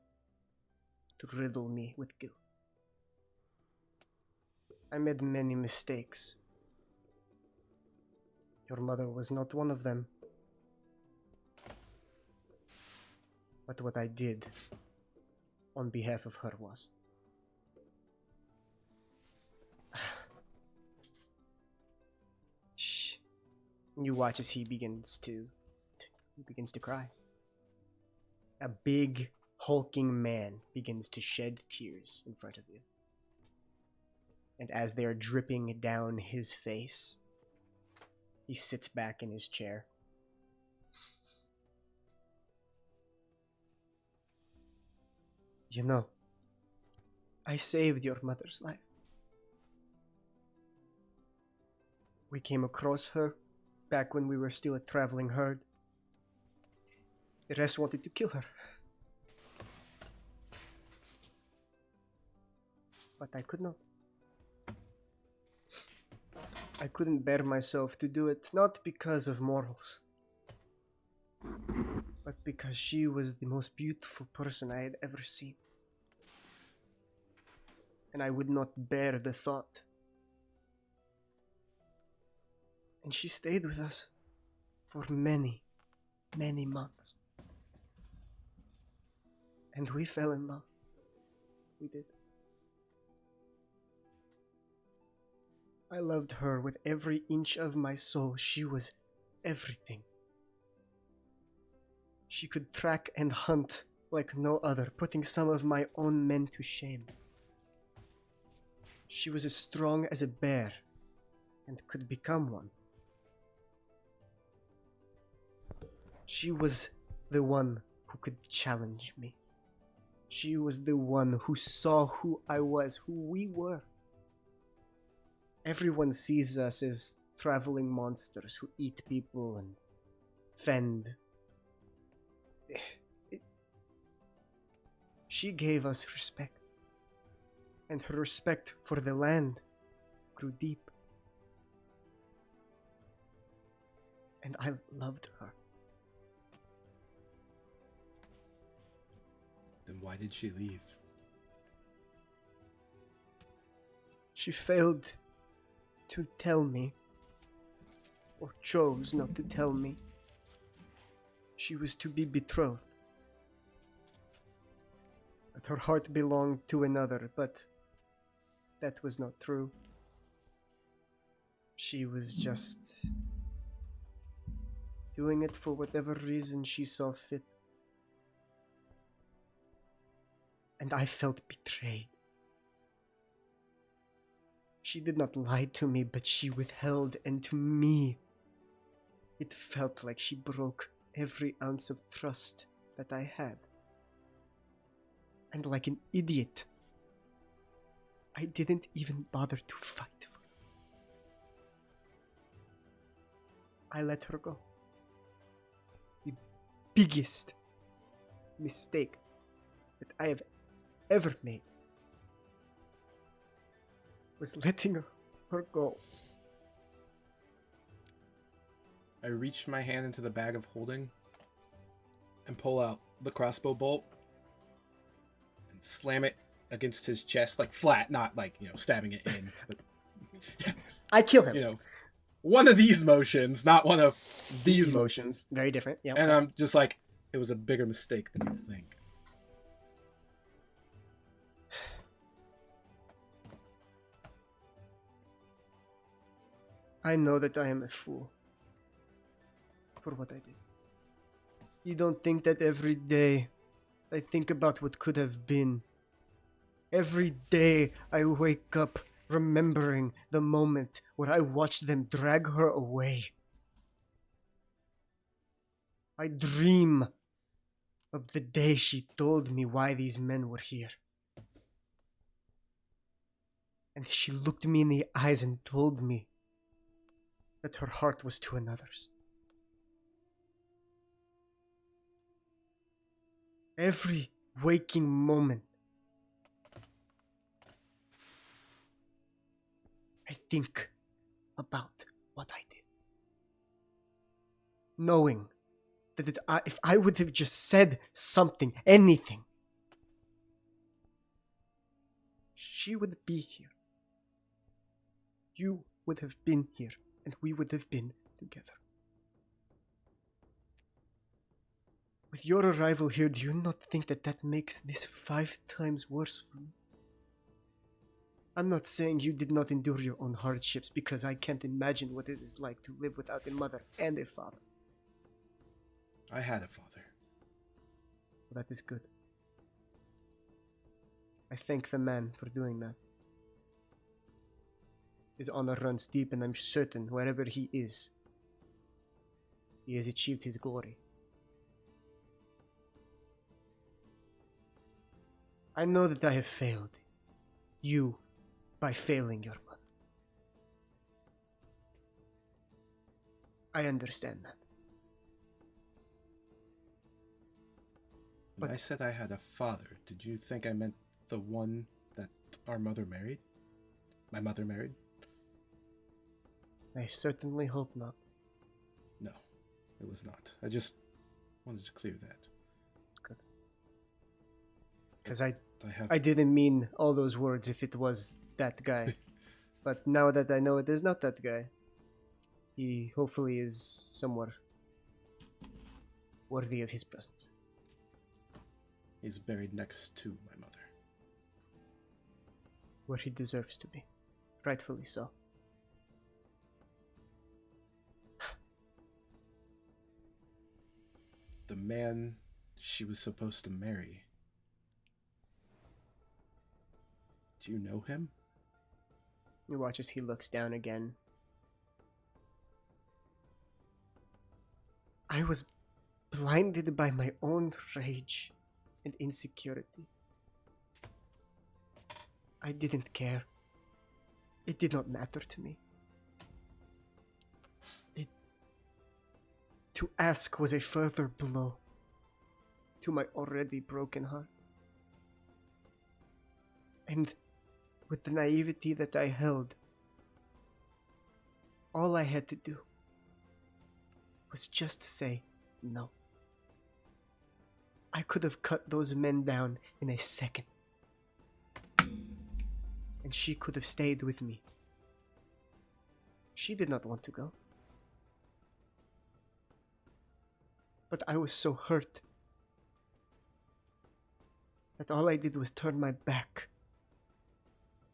to riddle me with guilt. I made many mistakes. Your mother was not one of them. But what I did on behalf of her was. Shh. You watch as he begins to cry. A big, hulking man begins to shed tears in front of you. And as they are dripping down his face, he sits back in his chair. "You know, I saved your mother's life. We came across her back when we were still a traveling herd. The rest wanted to kill her. But I could not. I couldn't bear myself to do it, not because of morals, but because she was the most beautiful person I had ever seen. And I would not bear the thought. And she stayed with us for many, many months. And we fell in love. We did. I loved her with every inch of my soul. She was everything. She could track and hunt like no other, putting some of my own men to shame. She was as strong as a bear and could become one. She was the one who could challenge me. She was the one who saw who I was, who we were. Everyone sees us as traveling monsters who eat people and fend. She gave us respect, and her respect for the land grew deep. And I loved her. Then why did she leave? She failed to tell me, or chose not to tell me. She was to be betrothed. That her heart belonged to another, but that was not true. She was just doing it for whatever reason she saw fit. And I felt betrayed. She did not lie to me, but she withheld, and to me, it felt like she broke every ounce of trust that I had. And like an idiot, I didn't even bother to fight for her. I let her go. The biggest mistake that I have ever made was letting her go. I reached my hand into the bag of holding and pull out the crossbow bolt and slam it against his chest, like flat, not like, stabbing it in. But, I kill him. One of these motions, not one of these motions. Very different, yeah. And I'm just like, it was a bigger mistake than you think. I know that I am a fool for what I did. You don't think that every day I think about what could have been. Every day I wake up remembering the moment where I watched them drag her away. I dream of the day she told me why these men were here. And she looked me in the eyes and told me that her heart was to another's. Every waking moment, I think about what I did. Knowing that if I would have just said something, anything, she would be here. You would have been here, and we would have been together. With your arrival here, do you not think that makes this 5 times worse for me? I'm not saying you did not endure your own hardships, because I can't imagine what it is like to live without a mother and a father. I had a father. Well, that is good. I thank the man for doing that. His honor runs deep, and I'm certain wherever he is, he has achieved his glory. I know that I have failed you by failing your mother. I understand that. When But- I said I had a father, did you think I meant the one that our mother married? My mother married? I certainly hope not. No, it was not. I just wanted to clear that. Because I have didn't mean all those words if it was that guy. But now that I know it is not that guy, he hopefully is somewhere worthy of his presence. He's buried next to my mother. Where he deserves to be. Rightfully so. The man she was supposed to marry. Do you know him? You watch as he looks down again. I was blinded by my own rage and insecurity. I didn't care. It did not matter to me. To ask was a further blow to my already broken heart. And with the naivety that I held, all I had to do was just say no. I could have cut those men down in a second. And she could have stayed with me. She did not want to go. But I was so hurt that all I did was turn my back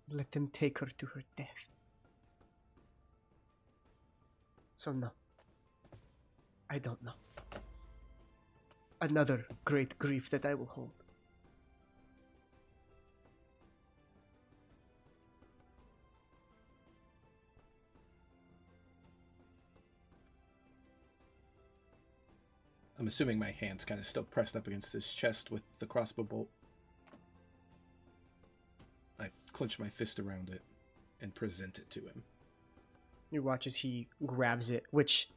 and let them take her to her death. So no, I don't know. Another great grief that I will hold. I'm assuming my hand's kind of still pressed up against his chest with the crossbow bolt. I clench my fist around it and present it to him. You watch as he grabs it, which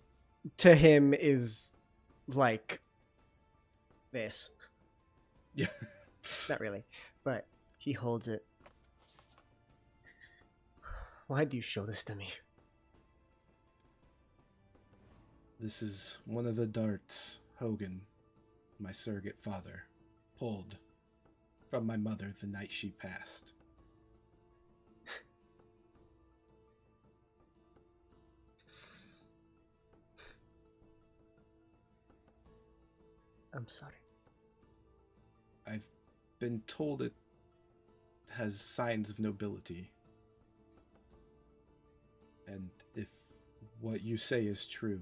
to him is like this. Yeah. Not really, but he holds it. Why do you show this to me? This is one of the darts Hogan, my surrogate father, pulled from my mother the night she passed. I'm sorry. I've been told it has signs of nobility. And if what you say is true,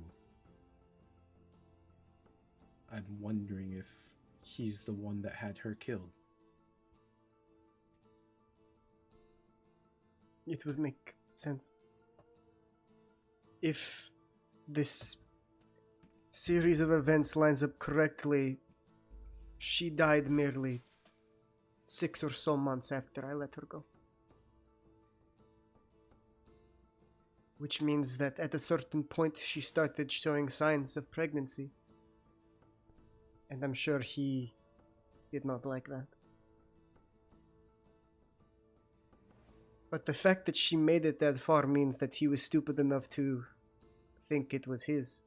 I'm wondering if he's the one that had her killed. It would make sense. If this series of events lines up correctly, she died merely 6 or so months after I let her go. Which means that at a certain point she started showing signs of pregnancy. And I'm sure he did not like that. But the fact that she made it that far means that he was stupid enough to think it was his.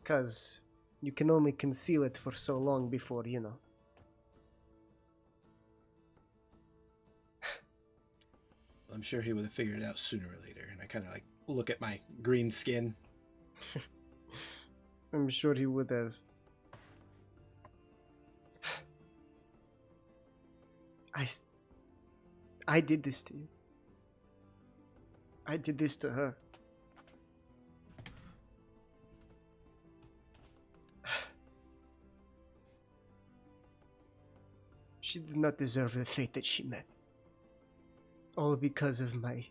'Cause you can only conceal it for so long before, you know. I'm sure he would have figured it out sooner or later. And I kind of like look at my green skin. I'm sure he would have. I did this to you. I did this to her. She did not deserve the fate that she met. All because of my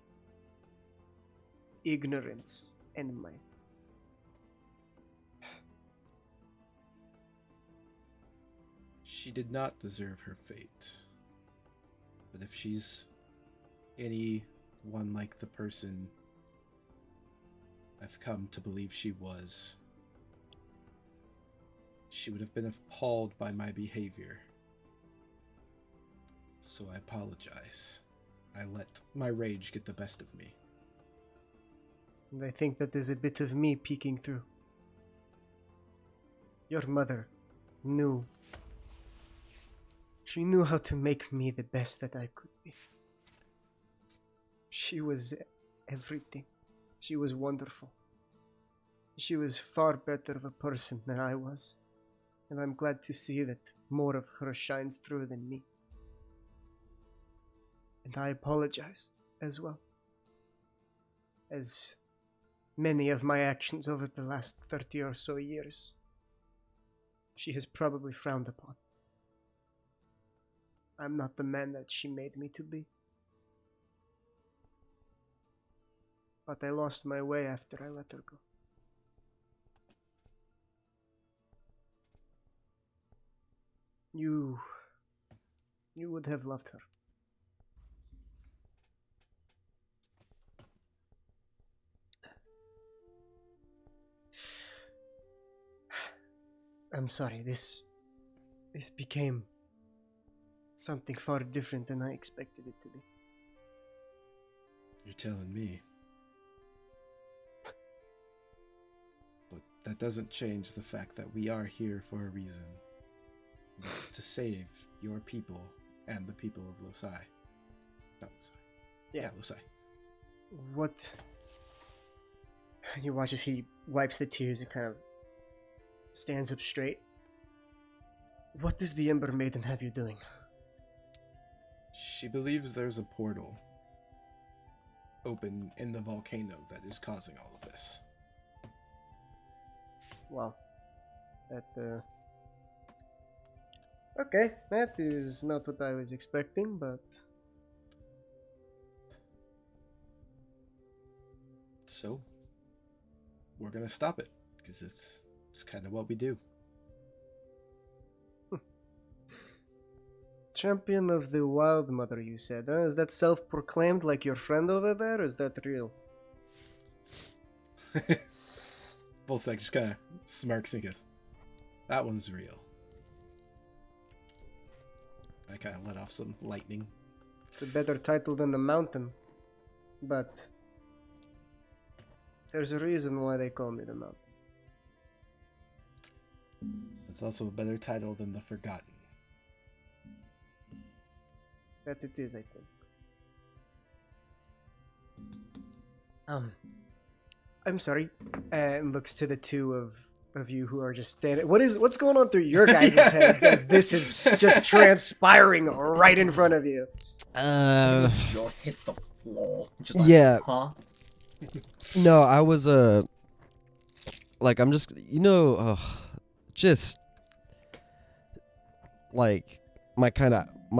ignorance and my... She did not deserve her fate. But if she's anyone like the person I've come to believe she was. She would have been appalled by my behavior. So I apologize. I let my rage get the best of me. And I think that there's a bit of me peeking through. Your mother knew. She knew how to make me the best that I could be. She was everything. She was wonderful. She was far better of a person than I was. And I'm glad to see that more of her shines through than me. And I apologize as well. As many of my actions over the last 30 or so years, she has probably frowned upon. I'm not the man that she made me to be. But I lost my way after I let her go. You would have loved her. I'm sorry, this became something far different than I expected it to be. You're telling me. But that doesn't change the fact that we are here for a reason. It's to save your people and the people of Losai. Not Losai. Yeah, Losai. What? You watch as he wipes the tears and kind of stands up straight. What does the Ember Maiden have you doing? She believes there's a portal open in the volcano that is causing all of this. Wow. Okay, that is not what I was expecting, but... So, we're gonna stop it, because it's kind of what we do. Champion of the Wild Mother, you said, huh? Is that self-proclaimed like your friend over there, or is that real? Volstagg just kind of smirks and goes, that one's real. I kind of let off some lightning. It's a better title than the Mountain, but there's a reason why they call me the Mountain. It's also a better title than the Forgotten. That it is, I think. I'm sorry. And looks to the two of you who are just standing. What's going on through your guys' heads as this is just transpiring right in front of you? His jaw hit the floor. Just like, Yeah. huh? No, I was like I'm just just like my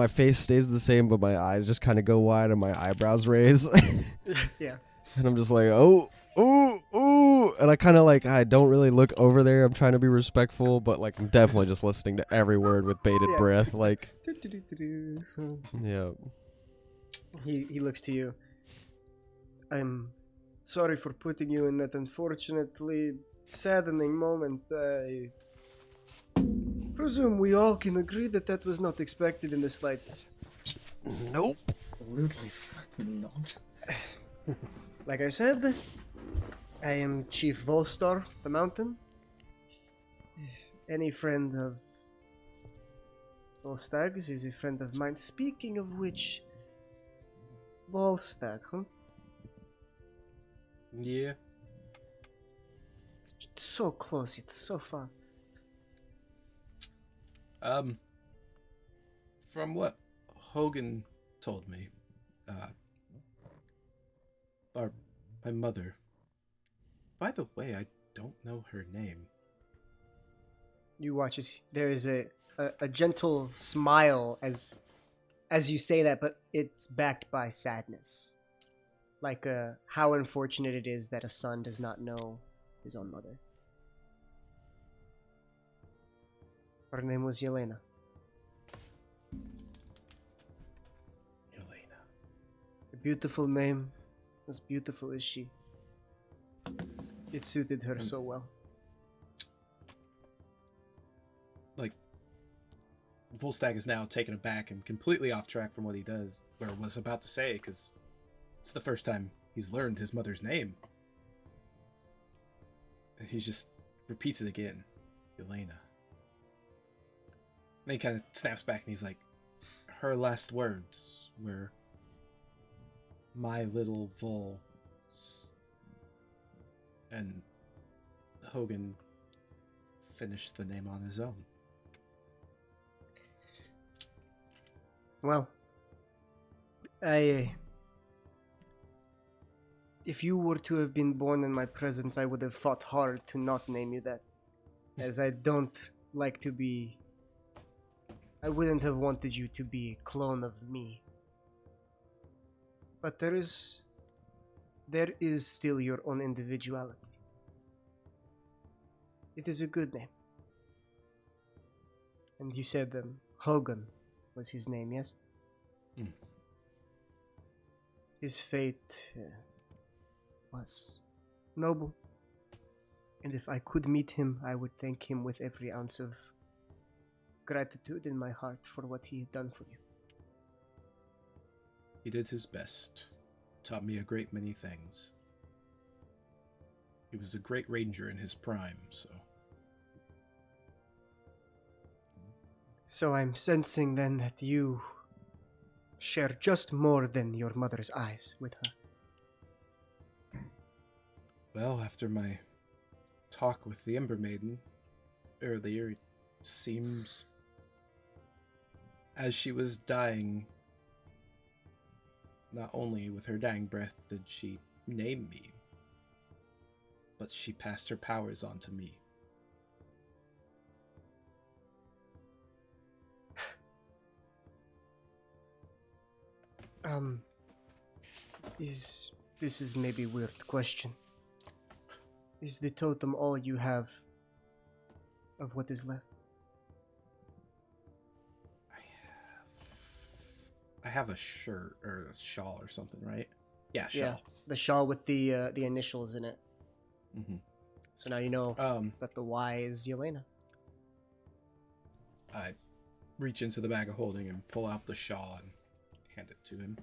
face stays the same, but my eyes just kind of go wide and my eyebrows raise. Yeah. And I'm just like, ooh, and I kind of like I don't really look over there. I'm trying to be respectful, but like I'm definitely just listening to every word with bated Yeah. breath. Like, yeah. He looks to you. I'm sorry for putting you in that unfortunately saddening moment. I presume we all can agree that that was not expected in the slightest. Nope. Absolutely fucking not. Like I said, I am Chief Volstar, the Mountain. Any friend of Volstagg's is a friend of mine. Speaking of which, Volstagg, huh? Yeah. It's so close, it's so far. From what Hogan told me, my mother. By the way, I don't know her name. You watch as there is a gentle smile as you say that, but it's backed by sadness. Like how unfortunate it is that a son does not know his own mother. Her name was Yelena. Elena. A beautiful name, as beautiful as she. It suited her so well. Like, Volstagg is now taken aback and completely off track from what he does, or was about to say, because it's the first time he's learned his mother's name. And he just repeats it again. Yelena. And he kind of snaps back and he's like, her last words were, my little Vol. And Hogan finished the name on his own. Well, if you were to have been born in my presence, I would have fought hard to not name you that. As I don't like to be... I wouldn't have wanted you to be a clone of me. But there is still your own individuality. It is a good name. And you said Hogan was his name, yes? Mm. His fate was noble. And if I could meet him, I would thank him with every ounce of gratitude in my heart for what he had done for you. He did his best. Taught me a great many things. He was a great ranger in his prime, so... So I'm sensing then that you share just more than your mother's eyes with her. Well, after my talk with the Ember Maiden earlier, it seems as she was dying, not only with her dying breath did she name me, but she passed her powers on to me. This is maybe a weird question. Is the totem all you have of what is left? I have a shirt or a shawl or something, right? Yeah, shawl. Yeah, the shawl with the initials in it. Mm-hmm. So now you know that the Y is Yelena. I reach into the bag of holding and pull out the shawl and hand it to him.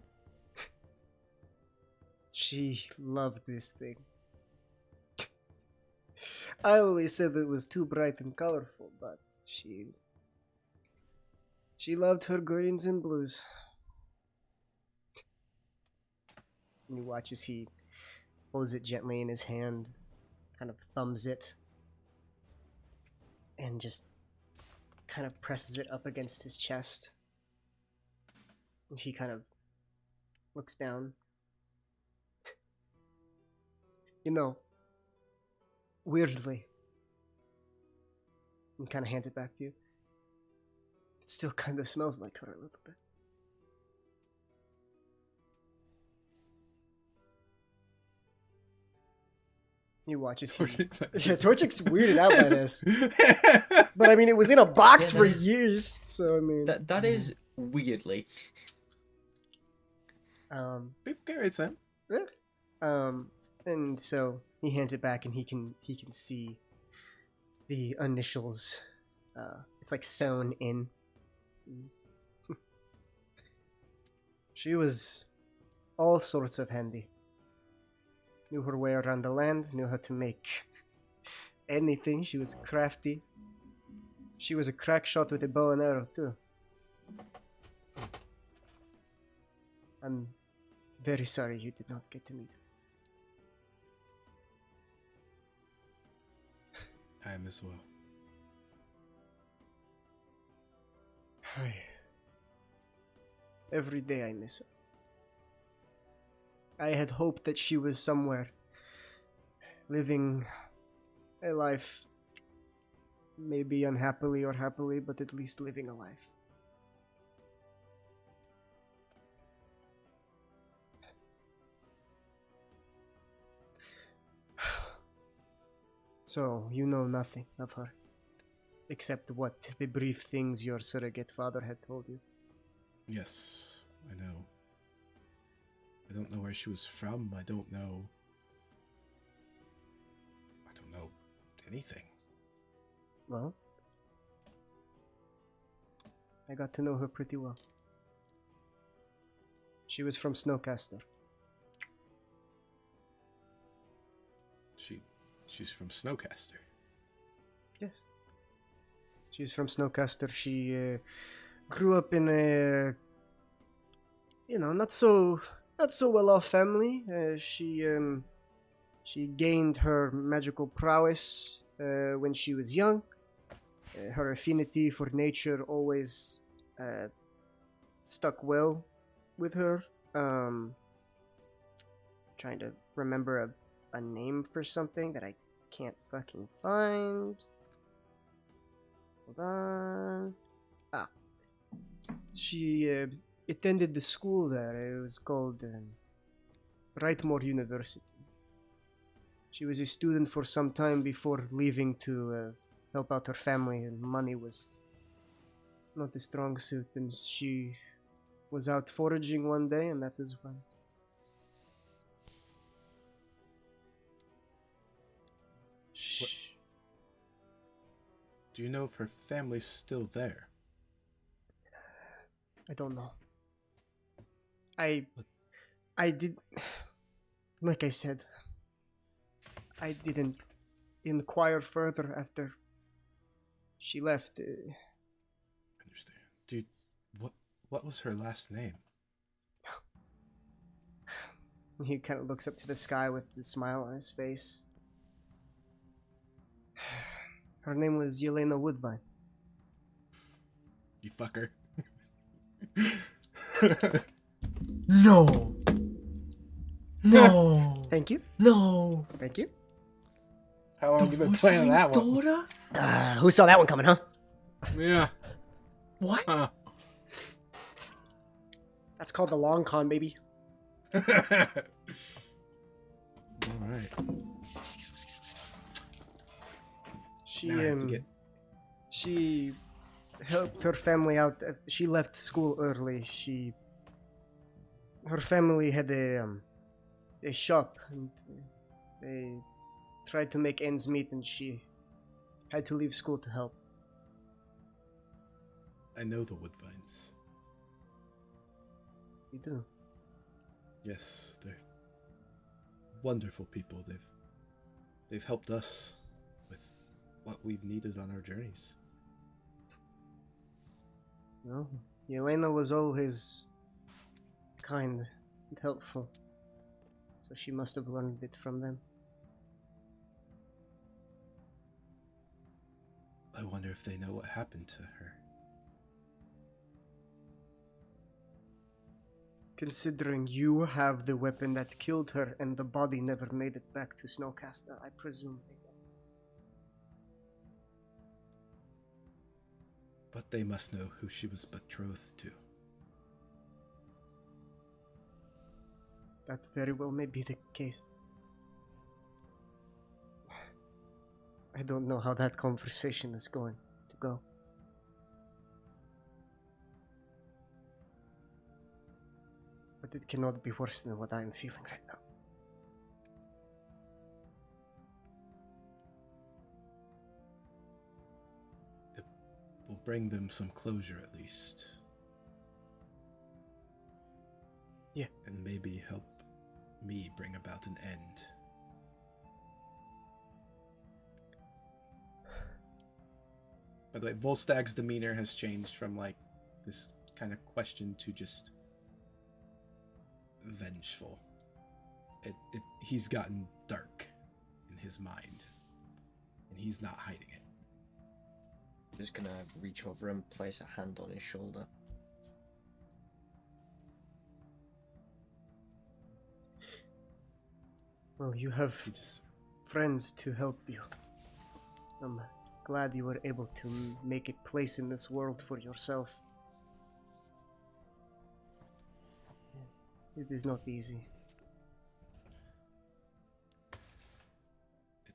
She loved this thing. I always said that it was too bright and colorful, but she loved her greens and blues. And you watch as he holds it gently in his hand, kind of thumbs it, and just kind of presses it up against his chest. And he kind of looks down. You know, weirdly, and kind of hands it back to you. It still kind of smells like her a little bit. You watch as he... Yeah, Torchic's weirded out by this. But I mean, it was in a box for years, so I mean... That is weirdly. Very same. Yeah. And so he hands it back, and he can see the initials. It's like sewn in. She was all sorts of handy. Knew her way around the land, knew how to make anything. She was crafty. She was a crack shot with a bow and arrow, too. I'm very sorry you did not get to meet her. I am as well. Every day I miss her. I had hoped that she was somewhere living a life, maybe unhappily or happily, but at least living a life. So, you know nothing of her, except what the brief things your surrogate father had told you. Yes, I know. I don't know where she was from. I don't know don't know anything. Well, I got to know her pretty well. She was from Snowcaster. She's from Snowcaster. Yes. She's from Snowcaster. She grew up in a, not so well-off family. She gained her magical prowess when she was young. Her affinity for nature always stuck well with her. Trying to remember a name for something that I can't fucking find. Hold on. She attended the school there. It was called Brightmoor University. She was a student for some time before leaving to help out her family, and money was not a strong suit, and she was out foraging one day, and that is when. Do you know if her family's still there? I don't know. I did, like I said, I didn't inquire further after she left. Understand. What was her last name? He kind of looks up to the sky with a smile on his face. Her name was Yelena Woodvine. You fucker. No. No. Thank you. No. Thank you. How long have you been playing that one? daughter? Who saw that one coming, huh? Yeah. What? Huh. That's called the long con, baby. All right. She Now I have to get- she helped her family out. She left school early. Her family had a shop, and they tried to make ends meet, and she had to leave school to help. I know the Woodvines. You do. Yes, they're wonderful people. They've helped us with what we've needed on our journeys. Well, Yelena was always kind and helpful, so she must have learned it from them. I wonder if they know what happened to her. Considering you have the weapon that killed her and the body never made it back to Snowcaster, I presume they don't. But they must know who she was betrothed to. That very well may be the case. I don't know how that conversation is going to go. But it cannot be worse than what I am feeling right now. It will bring them some closure at least. Yeah. And maybe help me bring about an end. By the way, Volstag's demeanor has changed from like this kind of question to just vengeful. He's gotten dark in his mind, and he's not hiding it. Just gonna reach over and place a hand on his shoulder. Well, you have He just friends to help you. I'm glad you were able to make a place in this world for yourself. It is not easy.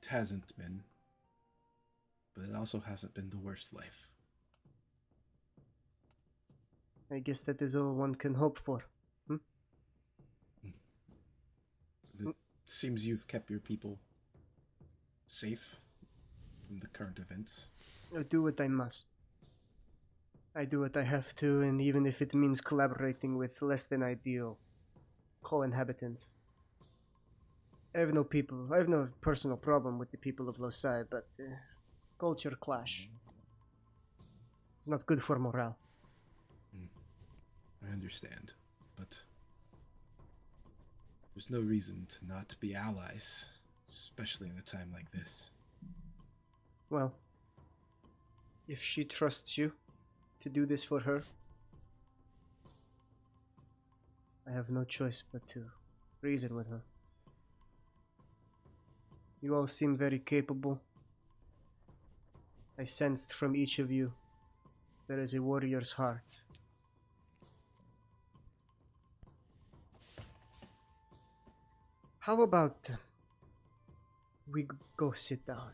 it hasn't been, but it also hasn't been the worst life. I guess that is all one can hope for. It seems you've kept your people safe from the current events? I do what I must. I do what I have to, and even if it means collaborating with less than ideal co-inhabitants. I have no personal problem with the people of Losai, but culture clash. It's not good for morale. I understand, but there's no reason to not be allies, especially in a time like this. Well, if she trusts you to do this for her, I have no choice but to reason with her. You all seem very capable. I sensed from each of you there is a warrior's heart. How about we go sit down,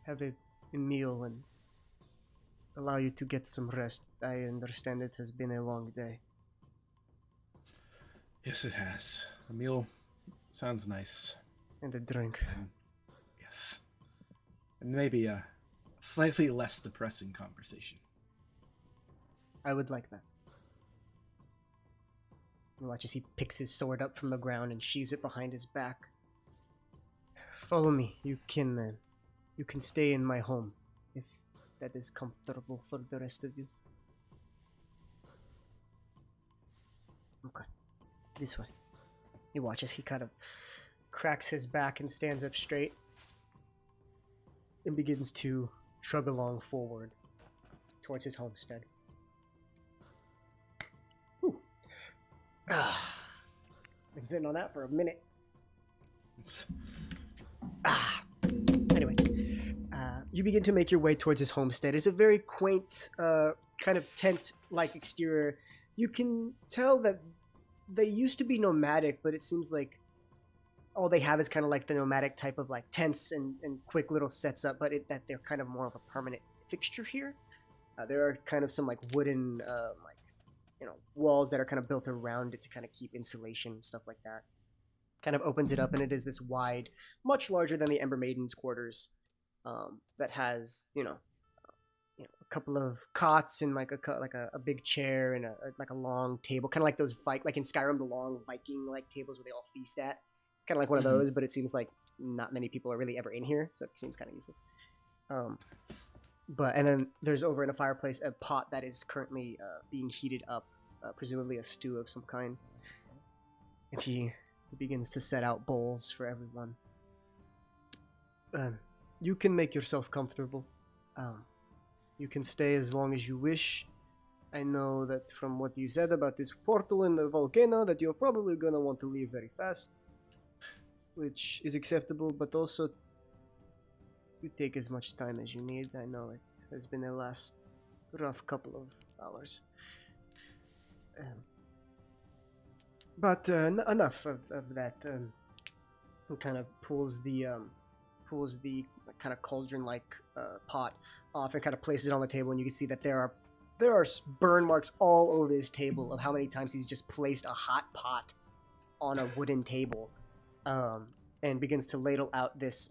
have a meal, and allow you to get some rest? I understand it has been a long day. Yes, it has. A meal sounds nice. And a drink. And yes. And maybe a slightly less depressing conversation. I would like that. You watch as he picks his sword up from the ground and sheathes it behind his back. Follow me. You can stay in my home if that is comfortable for the rest of you. Okay. This way. You watch as he kind of cracks his back and stands up straight and begins to trug along forward towards his homestead. Whew. Been sitting on that for a minute. Anyway, you begin to make your way towards his homestead. It's a very quaint, kind of tent-like exterior. You can tell that they used to be nomadic, but it seems like all they have is kind of like the nomadic type of like tents and quick little sets up, but that they're kind of more of a permanent fixture here. There are kind of some like wooden walls that are kind of built around it to kind of keep insulation, stuff like that. Kind of opens it up, and it is this wide, much larger than the Ember Maiden's quarters, that has a couple of cots and like a big chair and a long table, kind of like those like in Skyrim, the long Viking like tables where they all feast at, kind of like one of those. But it seems like not many people are really ever in here, so it seems kind of useless. And then there's over in a fireplace a pot that is currently being heated up, presumably a stew of some kind. And he begins to set out bowls for everyone. You can make yourself comfortable. You can stay as long as you wish. I know that from what you said about this portal in the volcano that you're probably gonna want to leave very fast, which is acceptable, but also you take as much time as you need. I know it has been a last rough couple of hours. But enough of that. He kind of pulls the kind of cauldron-like pot off and kind of places it on the table, and you can see that there are burn marks all over this table of how many times he's just placed a hot pot on a wooden table, and begins to ladle out this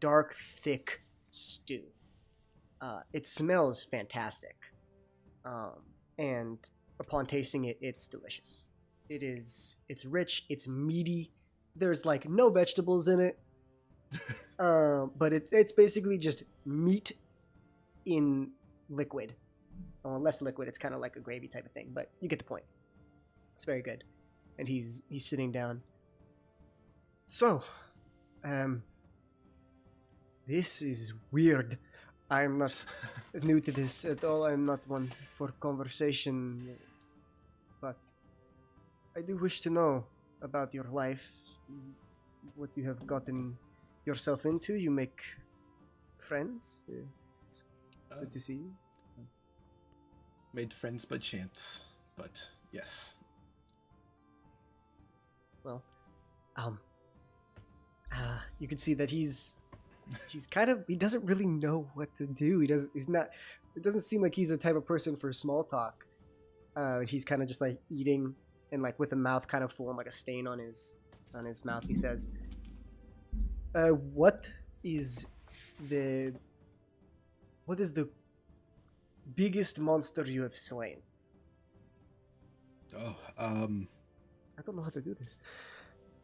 dark, thick stew. It smells fantastic, and upon tasting it, it's delicious. It's rich, it's meaty. There's like no vegetables in it, but it's basically just meat in liquid. Less liquid. It's kind of like a gravy type of thing, but you get the point. It's very good. And he's sitting down. So, this is weird. I'm not new to this at all. I'm not one for conversation, but I do wish to know about your life, what you have gotten yourself into. You make friends. It's good to see you. Made friends by chance, but yes. Well, you can see that he's kind of, he doesn't really know what to do. It doesn't seem like he's the type of person for small talk. He's kind of just like eating and like with a mouth kind of full and like a stain on his mouth. He says, what is the biggest monster you have slain? Oh, I don't know how to do this.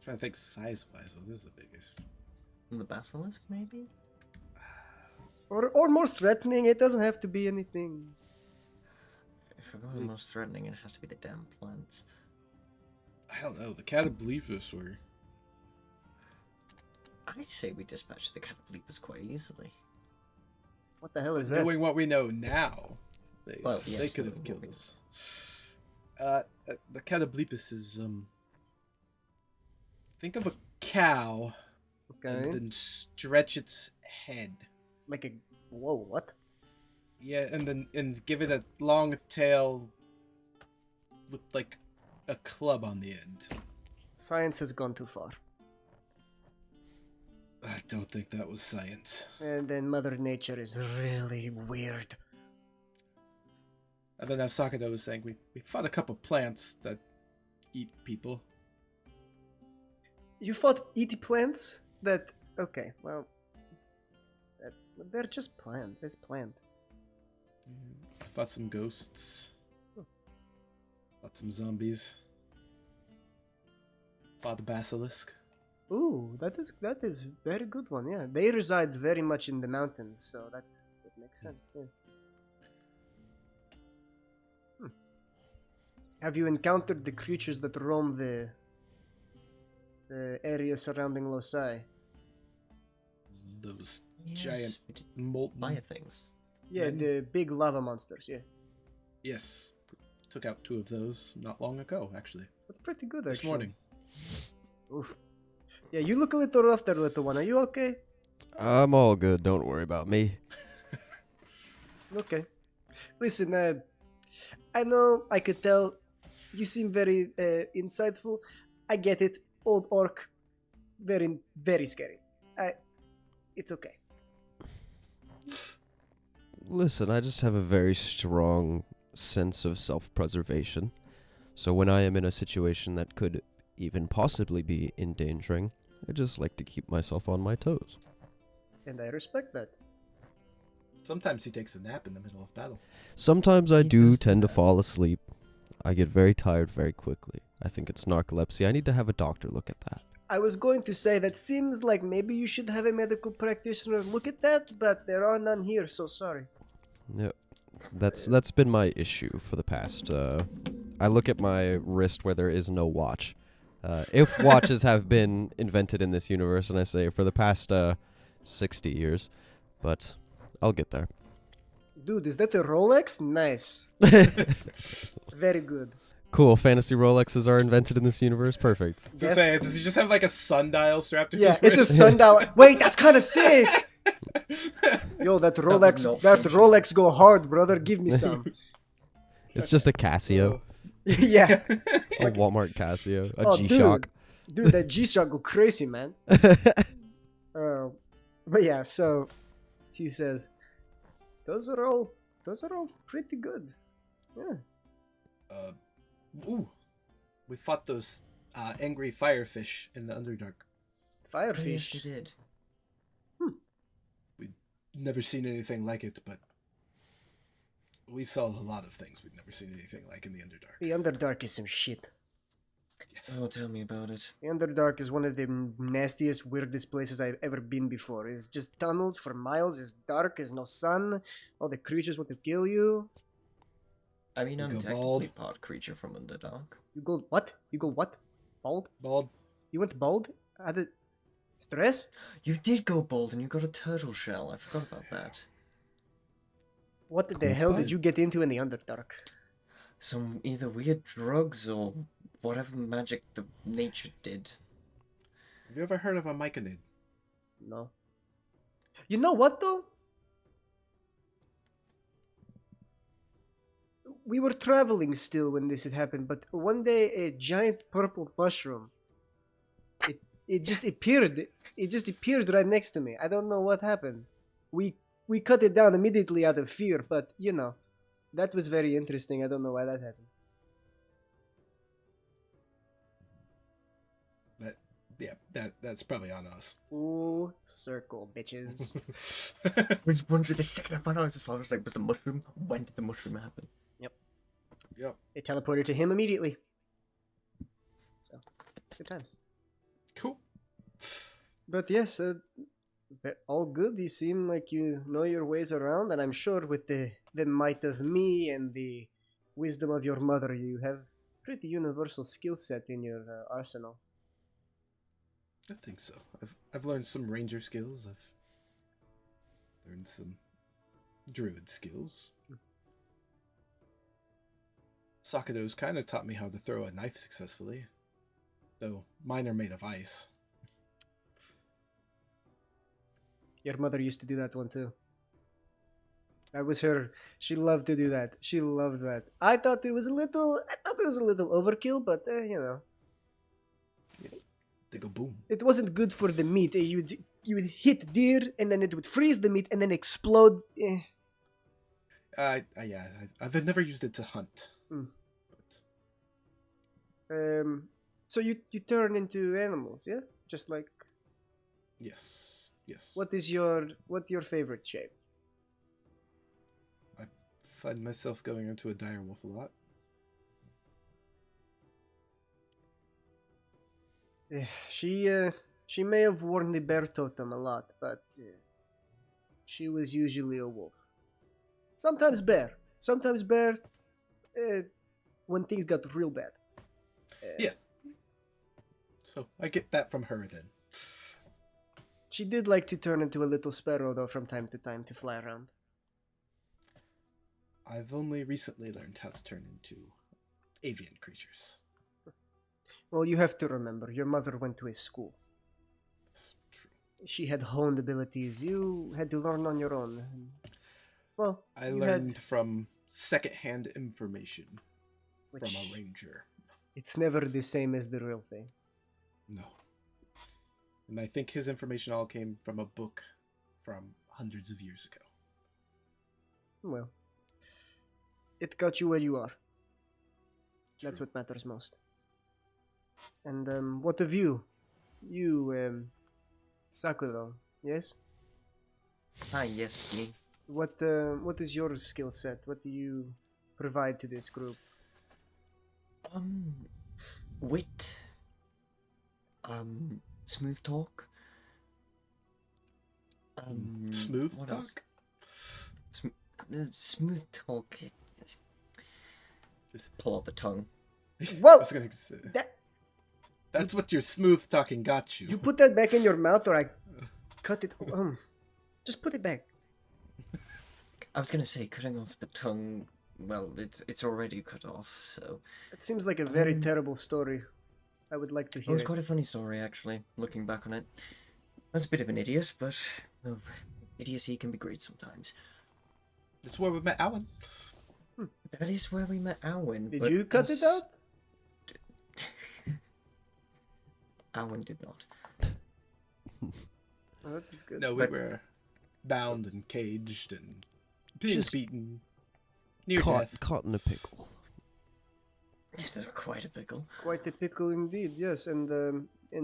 trying to think size-wise. What is the biggest? The basilisk, maybe? Or most threatening. It doesn't have to be anything. If we're going most threatening, it has to be the damn plants. I don't know. The Catoblephus were. I'd say we dispatched the Catoblephus quite easily. What the hell is that? Knowing what we know now, they yes, could have knowing killed what we us. The Catoblephus is think of a cow and Okay. then stretch its head. Like a whoa, what? Yeah, and give it a long tail with like a club on the end. Science has gone too far. I don't think that was science. And then Mother Nature is really weird. And then as Sakado was saying, we fought a couple plants that eat people. You fought ET plants? Okay, well... they're just plants. It's plant. Fought some ghosts. Fought some zombies. Fought the basilisk. Ooh, that is very good one, yeah. They reside very much in the mountains, so that makes sense, yeah. Have you encountered the creatures that roam the area surrounding Losai? Those Yes, giant we did molten. fire things. Yeah, Renny? the big lava monsters, yeah. Yes. Took out 2 of those not long ago, actually. That's pretty good, This actually. morning. Oof. Yeah, you look a little rough there, little one. Are you okay? I'm all good. Don't worry about me. Okay. Listen, I know, I could tell, you seem very insightful. I get it. Old orc, very, very scary. It's okay. Listen, I just have a very strong sense of self-preservation. So when I am in a situation that could even possibly be endangering, I just like to keep myself on my toes. And I respect that. Sometimes he takes a nap in the middle of battle. Sometimes I He do does do tend to that. fall asleep. I get very tired very quickly. I think it's narcolepsy. I need to have a doctor look at that. I was going to say that seems like maybe you should have a medical practitioner look at that, but there are none here, so sorry. Yep. That's been my issue for the past. I look at my wrist where there is no watch. If watches have been invented in this universe, and I say for the past 60 years, but I'll get there. Dude, is that a Rolex? Nice. Very good. Cool. Fantasy Rolexes are invented in this universe. Perfect. So Yes. say, does he just have like a sundial strapped to Yeah, his it's a wrist? sundial. Wait, that's kind of sick. Yo, that would Rolex, not that function. Rolex go hard, brother. Give me some. It's just a Casio, Yeah. a Walmart Casio, a Oh, G-Shock. Dude, that G-Shock go crazy, man. But yeah, so he says, those are all pretty good. Yeah. Ooh, we fought those angry firefish in the Underdark. Oh, yes, Firefish. we did. Never seen anything like it, but we saw a lot of things we'd never seen anything like in the Underdark. The Underdark is some shit. Yes. Oh, tell me about it. The Underdark is one of the nastiest, weirdest places I've ever been before. It's just tunnels for miles. It's dark. There's no sun. All the creatures want to kill you. I mean, You I'm go technically bald. part creature from Underdark. You go what? You go what? Bald? Bald. You went bald? Had it stress? You did go bald and you got a turtle shell. I forgot about that. What the hell did you get into in the Underdark? Some either weird drugs or whatever magic the nature did. Have you ever heard of a myconid? No. You know what though? We were traveling still when this had happened, but one day a giant purple mushroom. It just appeared. It just appeared right next to me. I don't know what happened. We cut it down immediately out of fear, but you know, that was very interesting. I don't know why that happened. Yeah, that's probably on us. Full circle, bitches. I was wondering the second I found out his father was like, was the mushroom? When did the mushroom happen? Yep. It teleported to him immediately. So, good times. Cool. But yes, all good. You seem like you know your ways around, and I'm sure with the might of me and the wisdom of your mother, you have pretty universal skill set in your arsenal. I think so. I've learned some ranger skills. I've learned some druid skills. Sakado's kind of taught me how to throw a knife successfully, though mine are made of ice. Your mother used to do that one too. That was her. She loved to do that. She loved that. I thought it was a little overkill, but you know. They go boom. It wasn't good for the meat. You would hit deer, and then it would freeze the meat, and then explode. Yeah, I've never used it to hunt. Mm. So you turn into animals, yeah? Just like. Yes. What's your favorite shape? I find myself going into a dire wolf a lot. She may have worn the bear totem a lot, but she was usually a wolf. Sometimes bear. When things got real bad. Yeah. So I get that from her then. She did like to turn into a little sparrow, though, from time to time to fly around. I've only recently learned how to turn into avian creatures. Well, you have to remember, your mother went to a school. That's true. She had honed abilities. You had to learn on your own. Well, I learned from secondhand information from a ranger. It's never the same as the real thing. No. And I think his information all came from a book from hundreds of years ago. Well, it got you where you are. True. That's what matters most. And what of you? You, Sakuro, yes? Ah, yes, me. What is your skill set? What do you provide to this group? Wit. Smooth talk. Smooth what talk? else? Smooth talk. Just pull out the tongue. Whoa! I was gonna say, that's what your smooth talking got you. You put that back in your mouth, or I cut it. Just put it back. I was gonna say cutting off the tongue. Well, it's already cut off, so. It seems like a very terrible story. I would like to It hear was it. quite a funny story, actually. Looking back on it, I was a bit of an idiot, but well, idiocy can be great sometimes. That's where we met Alan. That is where we met Owen. Did but you cut it out? Owen did not. Oh, that is good. No, we were bound and caged and being Just beaten. Near death. caught in a pickle. They're quite a pickle. Quite a pickle indeed, yes. And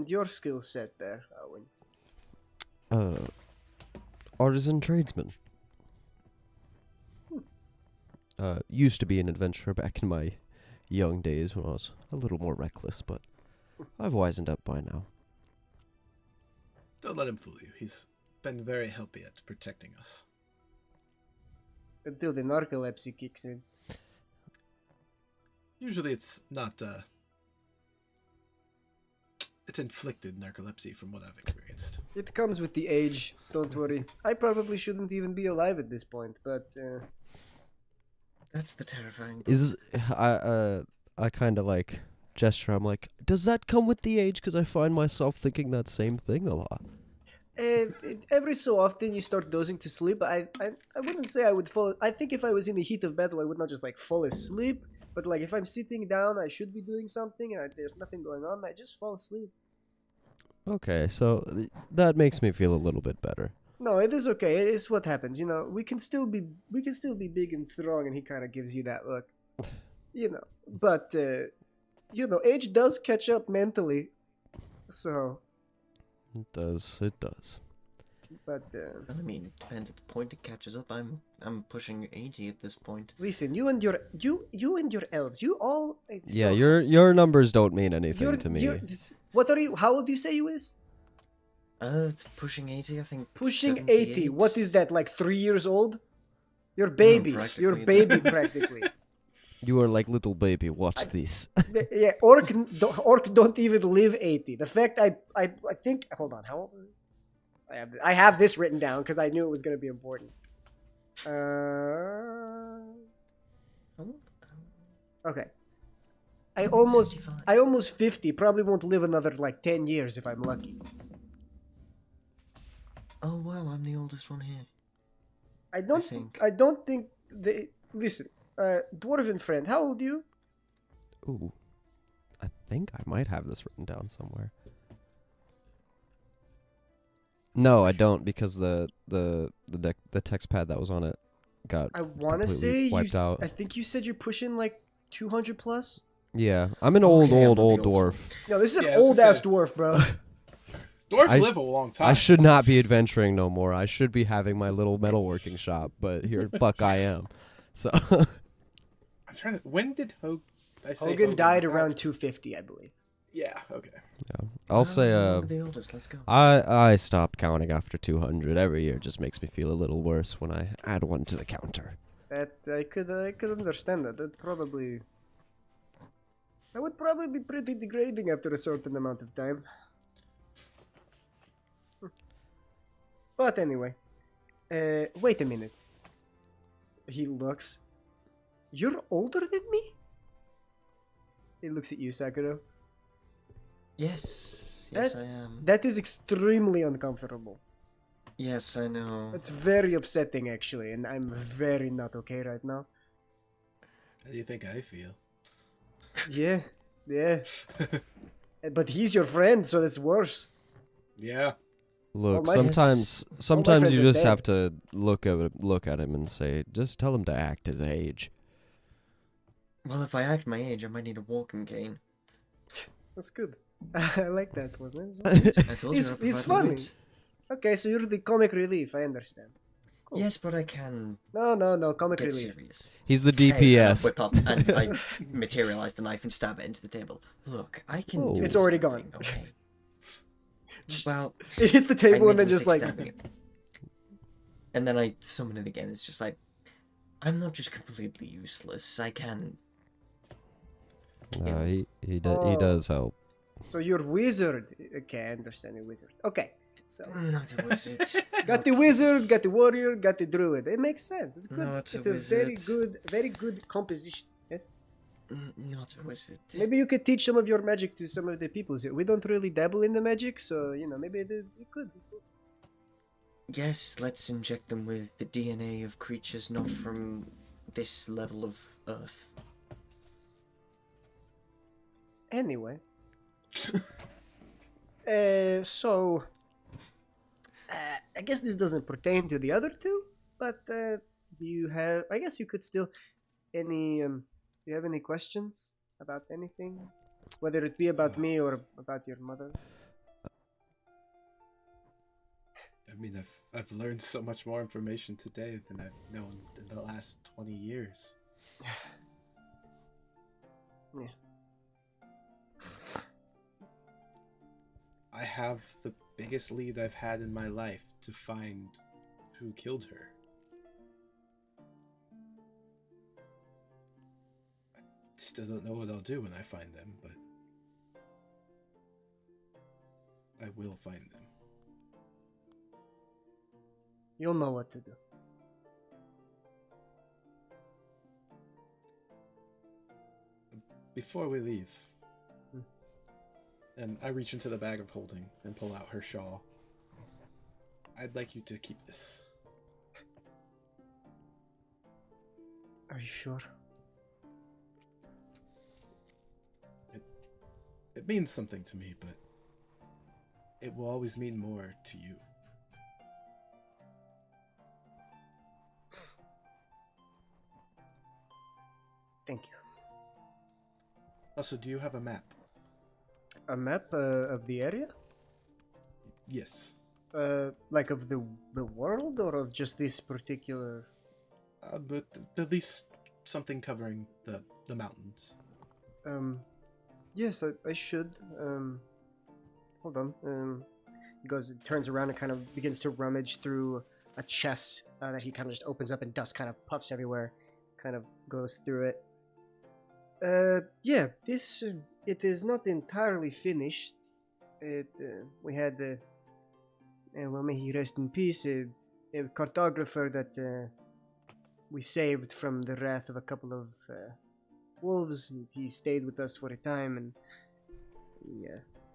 your skill set there, Owen. Artisan tradesman. Used to be an adventurer back in my young days when I was a little more reckless, but I've wisened up by now. Don't let him fool you. He's been very helpful at protecting us. Until the narcolepsy kicks in. Usually it's not, it's inflicted narcolepsy from what I've experienced. It comes with the age, don't worry. I probably shouldn't even be alive at this point, but That's the terrifying. I kind of like gesture. I'm like, does that come with the age? Because I find myself thinking that same thing a lot. every so often you start dozing to sleep. I wouldn't say I would fall. I think if I was in the heat of battle, I would not just like fall asleep. But like if I'm sitting down, I should be doing something, and there's nothing going on. I just fall asleep. Okay, so that makes me feel a little bit better. No, it is okay. It's what happens. You know, we can still be big and strong, and he kind of gives you that look. You know, but you know, age does catch up mentally. So It does. It does. But Well, I mean, depends at the point it catches up. I'm pushing 80 at this point. listen, you and your elves, you all. Yeah, your numbers don't mean anything to me. What are you? How old do you say you is? It's pushing 80, I think. Pushing 78. 80. What is that? Like 3 years old? You're babies. You're baby practically. You are like little baby. Watch this. Yeah, orc don't even live 80. The fact I think. Hold on. How old is it? I have this written down because I knew it was going to be important. Okay. I almost 50. Probably won't live another like 10 years if I'm lucky. Oh wow, I'm the oldest one here. I don't think they listen. Dwarven friend, how old are you? Ooh, I think I might have this written down somewhere. No, I don't, because the text pad that was on it got I want to completely say wiped out. I think you said you're pushing like 200 plus. Yeah, I'm an Okay, old I'm the dwarf. No, this is Yeah, an I was old gonna ass say- dwarf, bro. Dwarves live a long time. I should not be adventuring no more. I should be having my little metalworking shop, but here, fuck, I am. So I'm trying to. When did Hogan died around 250, I believe. Yeah. Okay. I'll say I'm the oldest. Let's go. I stopped counting after 200. Every year just makes me feel a little worse when I add one to the counter. That I could understand that. That would probably be pretty degrading after a certain amount of time. But anyway, wait a minute. He looks. You're older than me? He looks at you, Sakura. Yes, That- I am. That is extremely uncomfortable. Yes, I know. It's very upsetting, actually, and I'm very not okay right now. How do you think I feel? Yeah, yeah. But he's your friend, so that's worse. Yeah. Look, my- sometimes friends you are just dead. have to look at him and say, just tell him to act his age. Well, if I act my age, I might need a walking cane. That's good. I like that one. I told He's- you. I he's provide funny. wit. Okay, so you're the comic relief, I understand. Cool. Yes, but I can No, comic get relief. serious. He's the Hey, and I DPS. whip up and I materialize the knife and stab it into the table. Look, I can Oh. do It's already something, gone. Okay. Well, It hits the I table and make then a just mistake like... stabbing it. And then I summon it again. It's just like, I'm not just completely useless. I can. No, he Oh. does help. So you're wizard. Okay, I understand you're wizard. Okay, so... Not a wizard. Got the wizard, got the warrior, got the druid. It makes sense. It's good. Not a It's a very good composition. Yes. Not a wizard. Maybe you could teach some of your magic to some of the peoples here. We don't really dabble in the magic, so maybe you could. Yes, let's inject them with the DNA of creatures not from this level of Earth. Anyway. So I guess this doesn't pertain to the other two, but do you have? I guess you could still. Do you have any questions about anything, whether it be about me or about your mother? I mean, I've learned so much more information today than I've known in the last 20 years. Yeah. I have the biggest lead I've had in my life to find who killed her. I still don't know what I'll do when I find them, but I will find them. You'll know what to do. Before we leave, and I reach into the bag of holding and pull out her shawl. I'd like you to keep this. Are you sure? It means something to me, but it will always mean more to you. Thank you. Also, do you have a map? A map of the area? Yes. Like of the world or of just this particular? But at least something covering the mountains. Yes, I should. Hold on. He turns around and kind of begins to rummage through a chest that he kind of just opens up, and dust kind of puffs everywhere. Kind of goes through it. Yeah, this it is not entirely finished. We had well, may he rest in peace. A cartographer that we saved from the wrath of a couple of wolves. He stayed with us for a time, and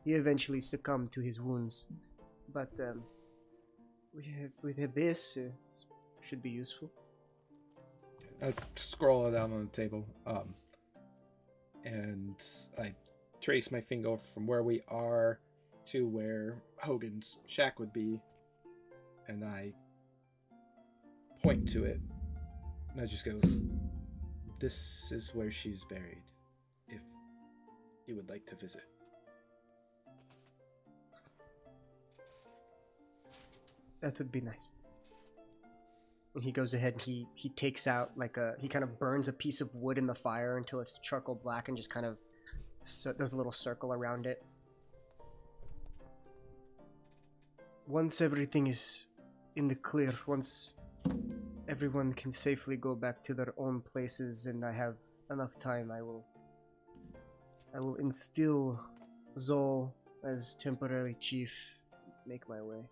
he eventually succumbed to his wounds. But we have this. Should be useful. I scroll it down on the table, and I trace my finger from where we are to where Hogan's shack would be, and I point to it, and I just go, "This is where she's buried, if you would like to visit." That would be nice. And he goes ahead and he takes out he kind of burns a piece of wood in the fire until it's charcoal black, and just kind of does a little circle around it. Once everything is in the clear, once everyone can safely go back to their own places and I have enough time, I will instill Zol as temporary chief, make my way.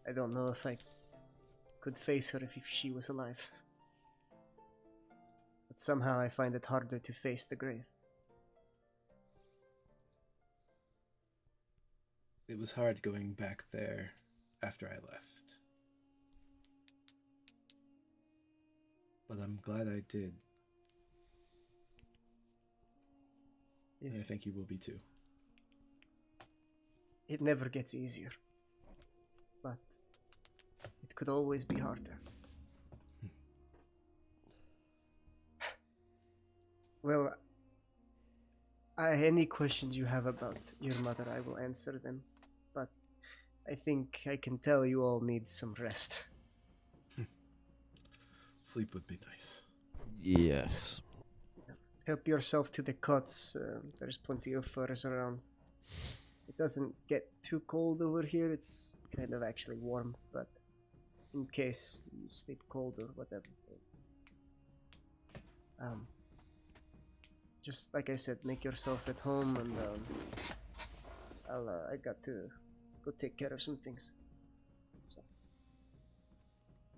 I don't know if I could face her if she was alive. But somehow I find it harder to face the grave. It was hard going back there after I left. But I'm glad I did. Yeah. And I think you will be too. It never gets easier. But it could always be harder. Well, any questions you have about your mother, I will answer them. But I think I can tell you all need some rest. Sleep would be nice. Yes. Help yourself to the cots. There's plenty of furs around. It doesn't get too cold over here. It's kind of actually warm, but in case you sleep cold or whatever. Just like I said, make yourself at home, and I got to go take care of some things. So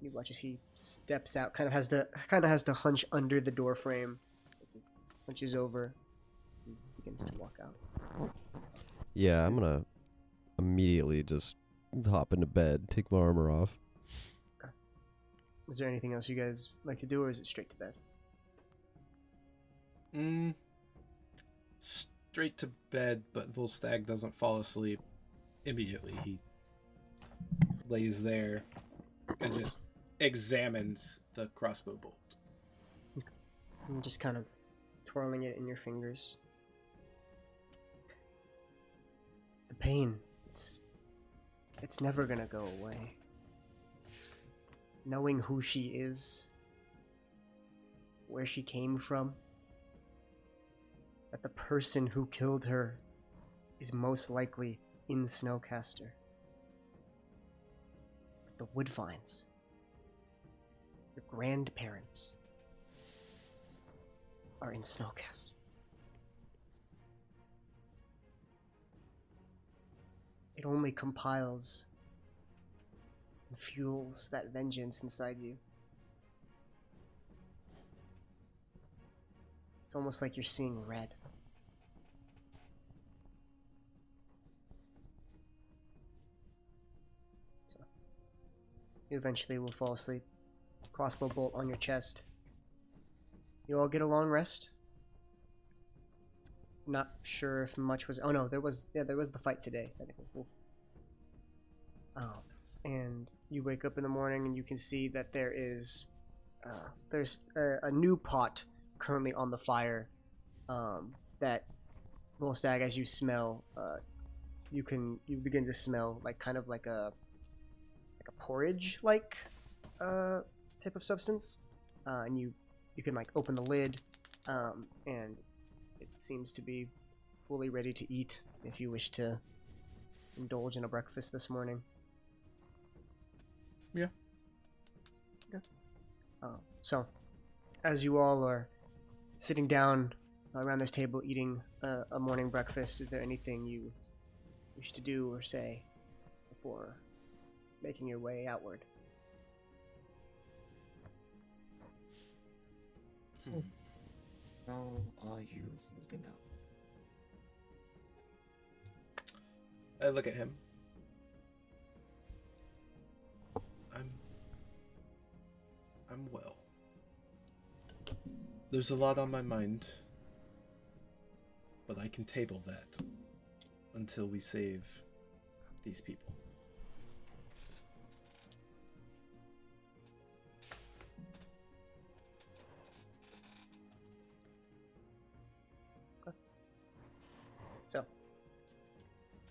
you watch as he steps out, kind of has to hunch under the door frame as he hunches over and begins to walk out. Yeah, I'm gonna immediately just hop into bed, take my armor off. Okay. Is there anything else you guys like to do, or is it straight to bed? Straight to bed, but Volstagg doesn't fall asleep immediately. He lays there and just examines the crossbow bolt. And just kind of twirling it in your fingers. The pain, it's never gonna go away. Knowing who she is, where she came from, that the person who killed her is most likely in Snowcaster. But the Woodvines, your grandparents, are in Snowcaster. It only compiles and fuels that vengeance inside you. It's almost like you're seeing red. So, you eventually will fall asleep. Crossbow bolt on your chest. You all get a long rest. Not sure if much was. Oh no, there was the fight today. And you wake up in the morning and you can see that there's a new pot currently on the fire, that Volstagg, as you smell, you begin to smell like kind of like a porridge like type of substance, and you can like open the lid, and it seems to be fully ready to eat if you wish to indulge in a breakfast this morning. Yeah. Okay. So, as you all are sitting down around this table eating a morning breakfast, is there anything you wish to do or say before making your way outward? How are you holding up? I look at him. I'm well. There's a lot on my mind, but I can table that until we save these people. So,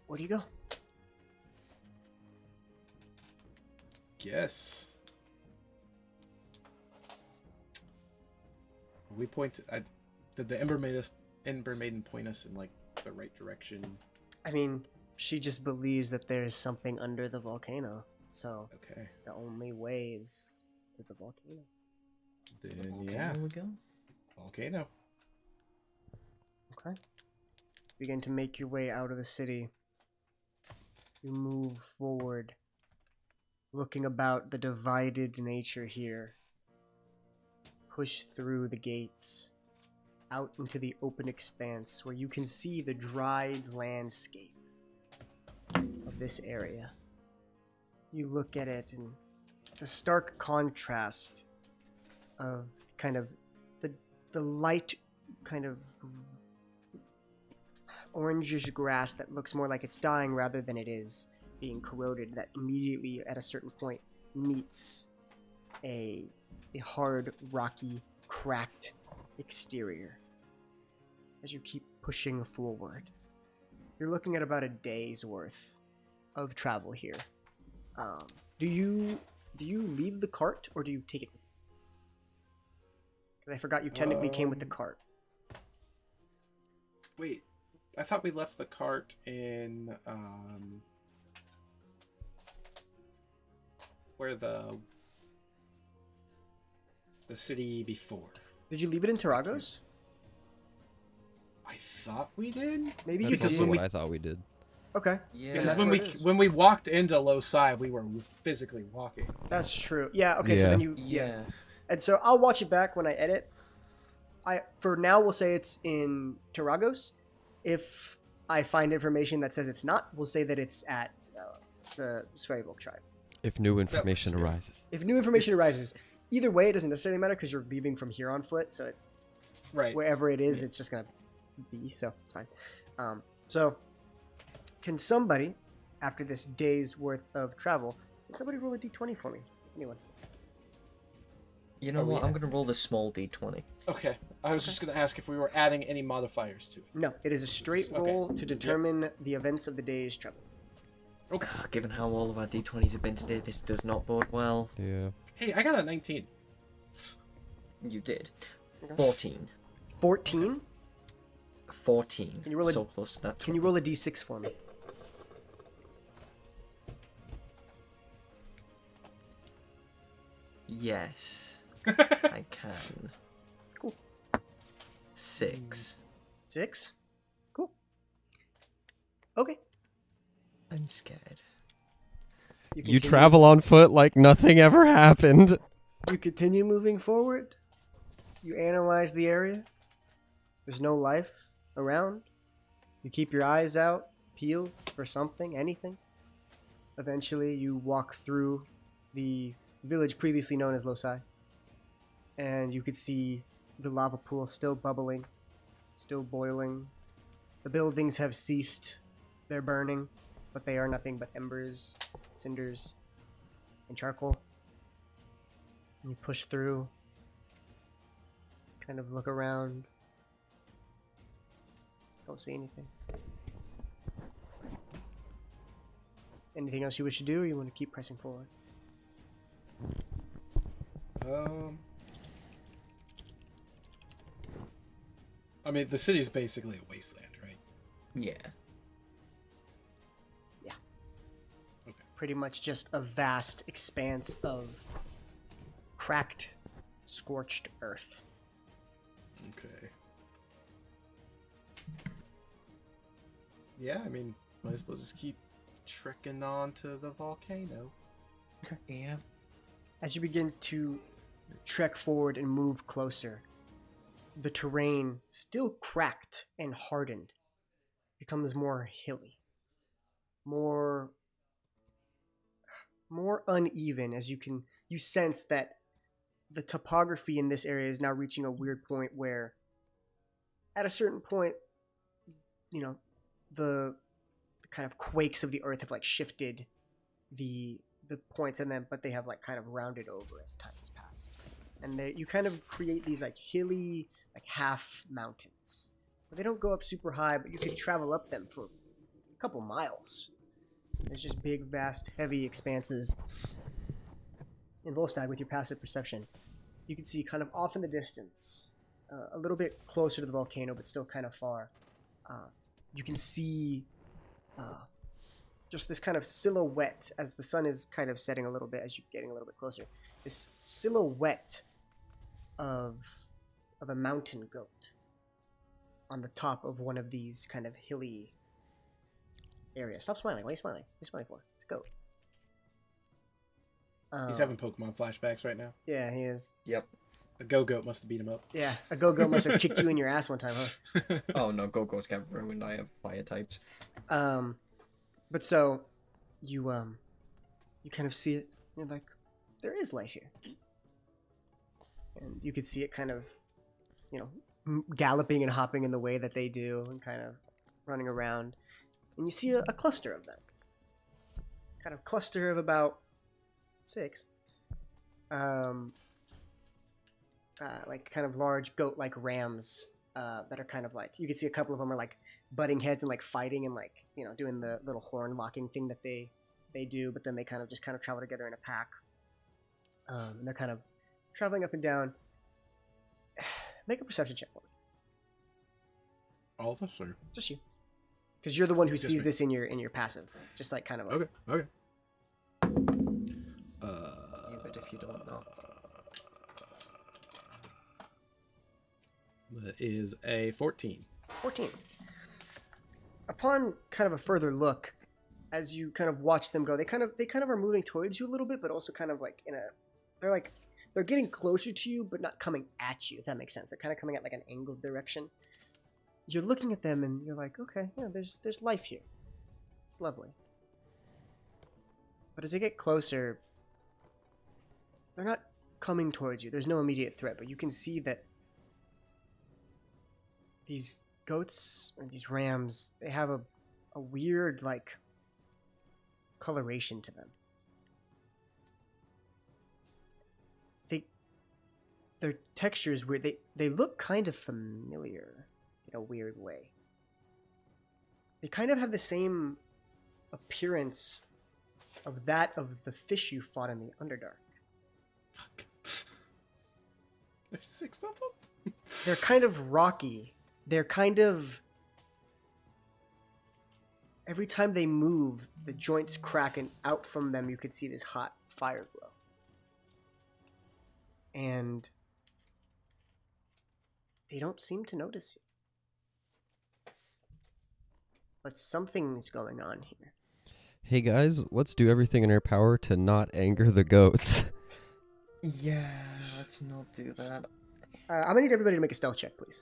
where do you go? Yes. We point. Did the Ember Maiden point us in like the right direction? I mean, she just believes that there's something under the volcano, so Okay. the only way is to the volcano. Then yeah, we go. volcano. Okay. Begin to make your way out of the city. You move forward, looking about the divided nature here. Push through the gates, out into the open expanse where you can see the dried landscape of this area. You look at it and the stark contrast of kind of the light kind of orangish grass that looks more like it's dying rather than it is being corroded, that immediately at a certain point meets a hard, rocky, cracked exterior. As you keep pushing forward, you're looking at about a day's worth of travel here. Do you leave the cart or do you take it with you? Because I forgot you technically came with the cart. Wait, I thought we left the cart in where the city before. Did you leave it in Tarragos? I thought we did. Maybe That's you also did. what I thought we did. Okay. Yeah. Because that's when where we it is. when we walked into Losai, we were physically walking. That's true. Yeah, okay, so Yeah. then you... Yeah. And so I'll watch it back when I edit. For now, we'll say it's in Tarragos. If I find information that says it's not, we'll say that it's at the Sverrevolk tribe. If new information works, yeah. arises. If new information arises, either way, it doesn't necessarily matter because you're leaving from here on foot, so Right. wherever it is, it's just going to be, so it's fine. So, can somebody, after this day's worth of travel, can somebody roll a d20 for me? Anyone? You know what? I'm gonna roll the small d20. Okay. I was just gonna ask if we were adding any modifiers to it. No, it is a straight Okay. roll to determine the events of the day's travel. Okay. Given how all of our d20s have been today, this does not bode well. Yeah. Hey, I got a 19. You did. Okay. 14. 14? 14. Can you roll a- so close to that. Can you roll a d6 for me? Yes. I can. Cool. 6. 6? Cool. Okay. I'm scared. You continue- travel on foot like nothing ever happened. You continue moving forward. You analyze the area. There's no life around. You keep your eyes out, peeled for something, anything. Eventually, you walk through the village previously known as Losai. And you could see the lava pool still bubbling, still boiling. The buildings have ceased their burning, but they are nothing but embers, cinders, and charcoal. And you push through, kind of look around. Don't see anything. Anything else you wish to do, or you want to keep pressing forward? I mean, the city's basically a wasteland, right? Yeah. Pretty much just a vast expanse of cracked, scorched earth. Okay. Yeah, I mean, might as well just keep trekking on to the volcano. Yeah. As you begin to trek forward and move closer, the terrain, still cracked and hardened, becomes more hilly, more uneven, as you sense that the topography in this area is now reaching a weird point where at a certain point, the kind of quakes of the earth have like shifted the points in them, but they have like kind of rounded over as time has passed. And you kind of create these like hilly, like half mountains. But they don't go up super high, but you can travel up them for a couple miles. There's just big, vast, heavy expanses. In Volstagg, with your passive perception, you can see kind of off in the distance, a little bit closer to the volcano, but still kind of far. You can see just this kind of silhouette as the sun is kind of setting a little bit as you're getting a little bit closer. This silhouette of a mountain goat on the top of one of these kind of hilly area. Stop smiling. Why are you smiling? What are you smiling for? It's a goat. He's having Pokemon flashbacks right now. Yeah, he is. Yep. A Go-Goat must have beat him up. Yeah, a go-go must have kicked you in your ass one time, huh? Oh no, Go-Go's got ruined. I have fire types. But so you kind of see it. You're like, there is life here, and you could see it kind of, galloping and hopping in the way that they do, and kind of running around. And you see a cluster of them. Kind of cluster of about 6. Like kind of large goat-like rams that are kind of like, you can see a couple of them are like butting heads and like fighting and like, doing the little horn locking thing that they do, but then they kind of travel together in a pack. And they're kind of traveling up and down. Make a perception check for me. All of us, or Just you. Because you're the one who Just sees me. this in your passive. Just like kind of like, okay. but if you don't know. That is a 14. 14. Upon kind of a further look, as you kind of watch them go, they kind of are moving towards you a little bit, but also kind of like they're getting closer to you, but not coming at you, if that makes sense. They're kind of coming at like an angled direction. You're looking at them and you're like, okay, yeah, there's life here. It's lovely. But as they get closer, they're not coming towards you. There's no immediate threat, but you can see that these goats or these rams, they have a weird like coloration to them. Their texture is weird. They look kind of familiar in a weird way. They kind of have the same appearance of that of the fish you fought in the Underdark. Fuck. There's 6 of them? They're kind of rocky. They're kind of... Every time they move, the joints crack, and out from them you could see this hot fire glow. And they don't seem to notice you. But something's going on here. Hey guys, let's do everything in our power to not anger the goats. Yeah, let's not do that. I'm gonna need everybody to make a stealth check, please.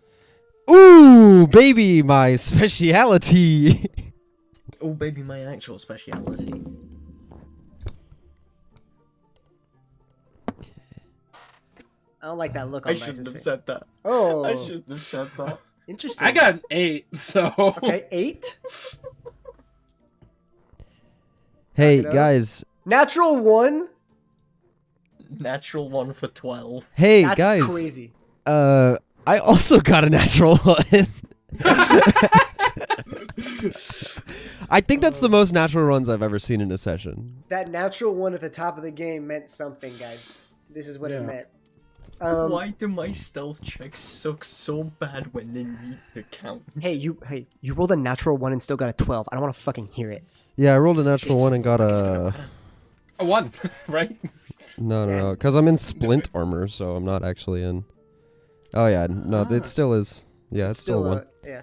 Ooh, baby, my speciality. Oh, baby, my actual speciality. I don't like that look on I Bryce's shouldn't have face. said that. Oh, I shouldn't have said that. interesting. I got an 8, so... Okay, 8. Hey it out. guys. Natural 1. Natural 1 for 12. Hey That's guys. crazy. I also got a natural one. I think that's the most natural runs I've ever seen in a session. That natural one at the top of the game meant something, guys. This is what it Yeah. meant. Why do my stealth checks suck so bad when they need to count? Hey, you rolled a natural 1 and still got a 12. I don't want to fucking hear it. Yeah, I rolled a natural one and got a... A 1, right? No, because I'm in splint armor, so I'm not actually in... Oh, yeah, no, it still is. Yeah, it's still one. Yeah.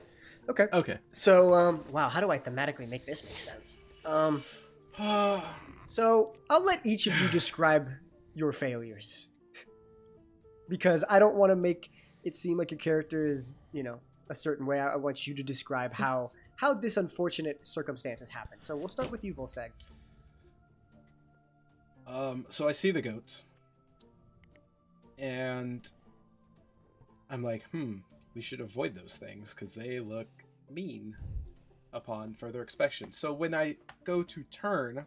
Okay. Okay. So, wow, how do I thematically make this make sense? So, I'll let each of you describe your failures. Because I don't want to make it seem like your character is, a certain way. I want you to describe how this unfortunate circumstance has happened. So, we'll start with you, Volstagg. So I see the goats. And I'm like, we should avoid those things because they look mean upon further inspection. So when I go to turn,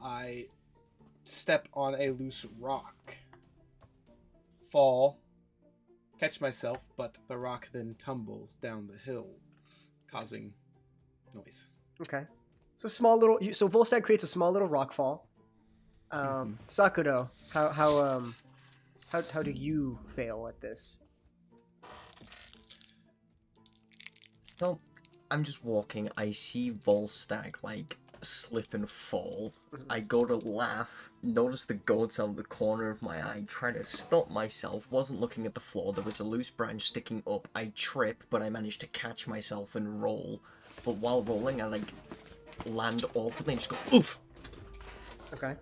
I step on a loose rock, fall, catch myself, but the rock then tumbles down the hill, causing noise. Okay. So so Volstagg creates a small little rock fall. Sakuro, how do you fail at this? So, I'm just walking, I see Volstagg, slip and fall. I go to laugh, notice the goats out of the corner of my eye, try to stop myself, wasn't looking at the floor, there was a loose branch sticking up, I trip, but I managed to catch myself and roll. But while rolling, I, land awkwardly and just go, oof! Okay.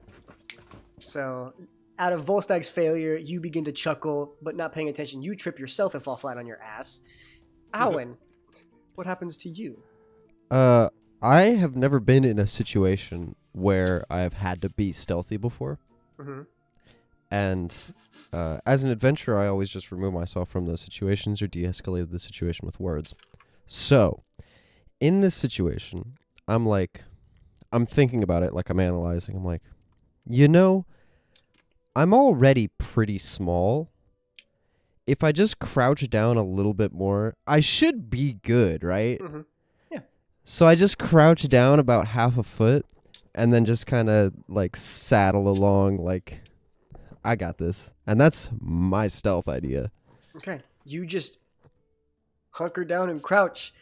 So, out of Volstagg's failure, you begin to chuckle, but not paying attention. You trip yourself and fall flat on your ass. Owen, what happens to you? I have never been in a situation where I've had to be stealthy before. Mm-hmm. And as an adventurer, I always just remove myself from those situations or de-escalate the situation with words. So, in this situation, I'm thinking about it, I'm analyzing. I'm like, I'm already pretty small. If I just crouch down a little bit more, I should be good, right? Mm-hmm. Yeah. So I just crouch down about half a foot and then just kind of saddle along I got this. And that's my stealth idea. Okay. You just hunker down and crouch.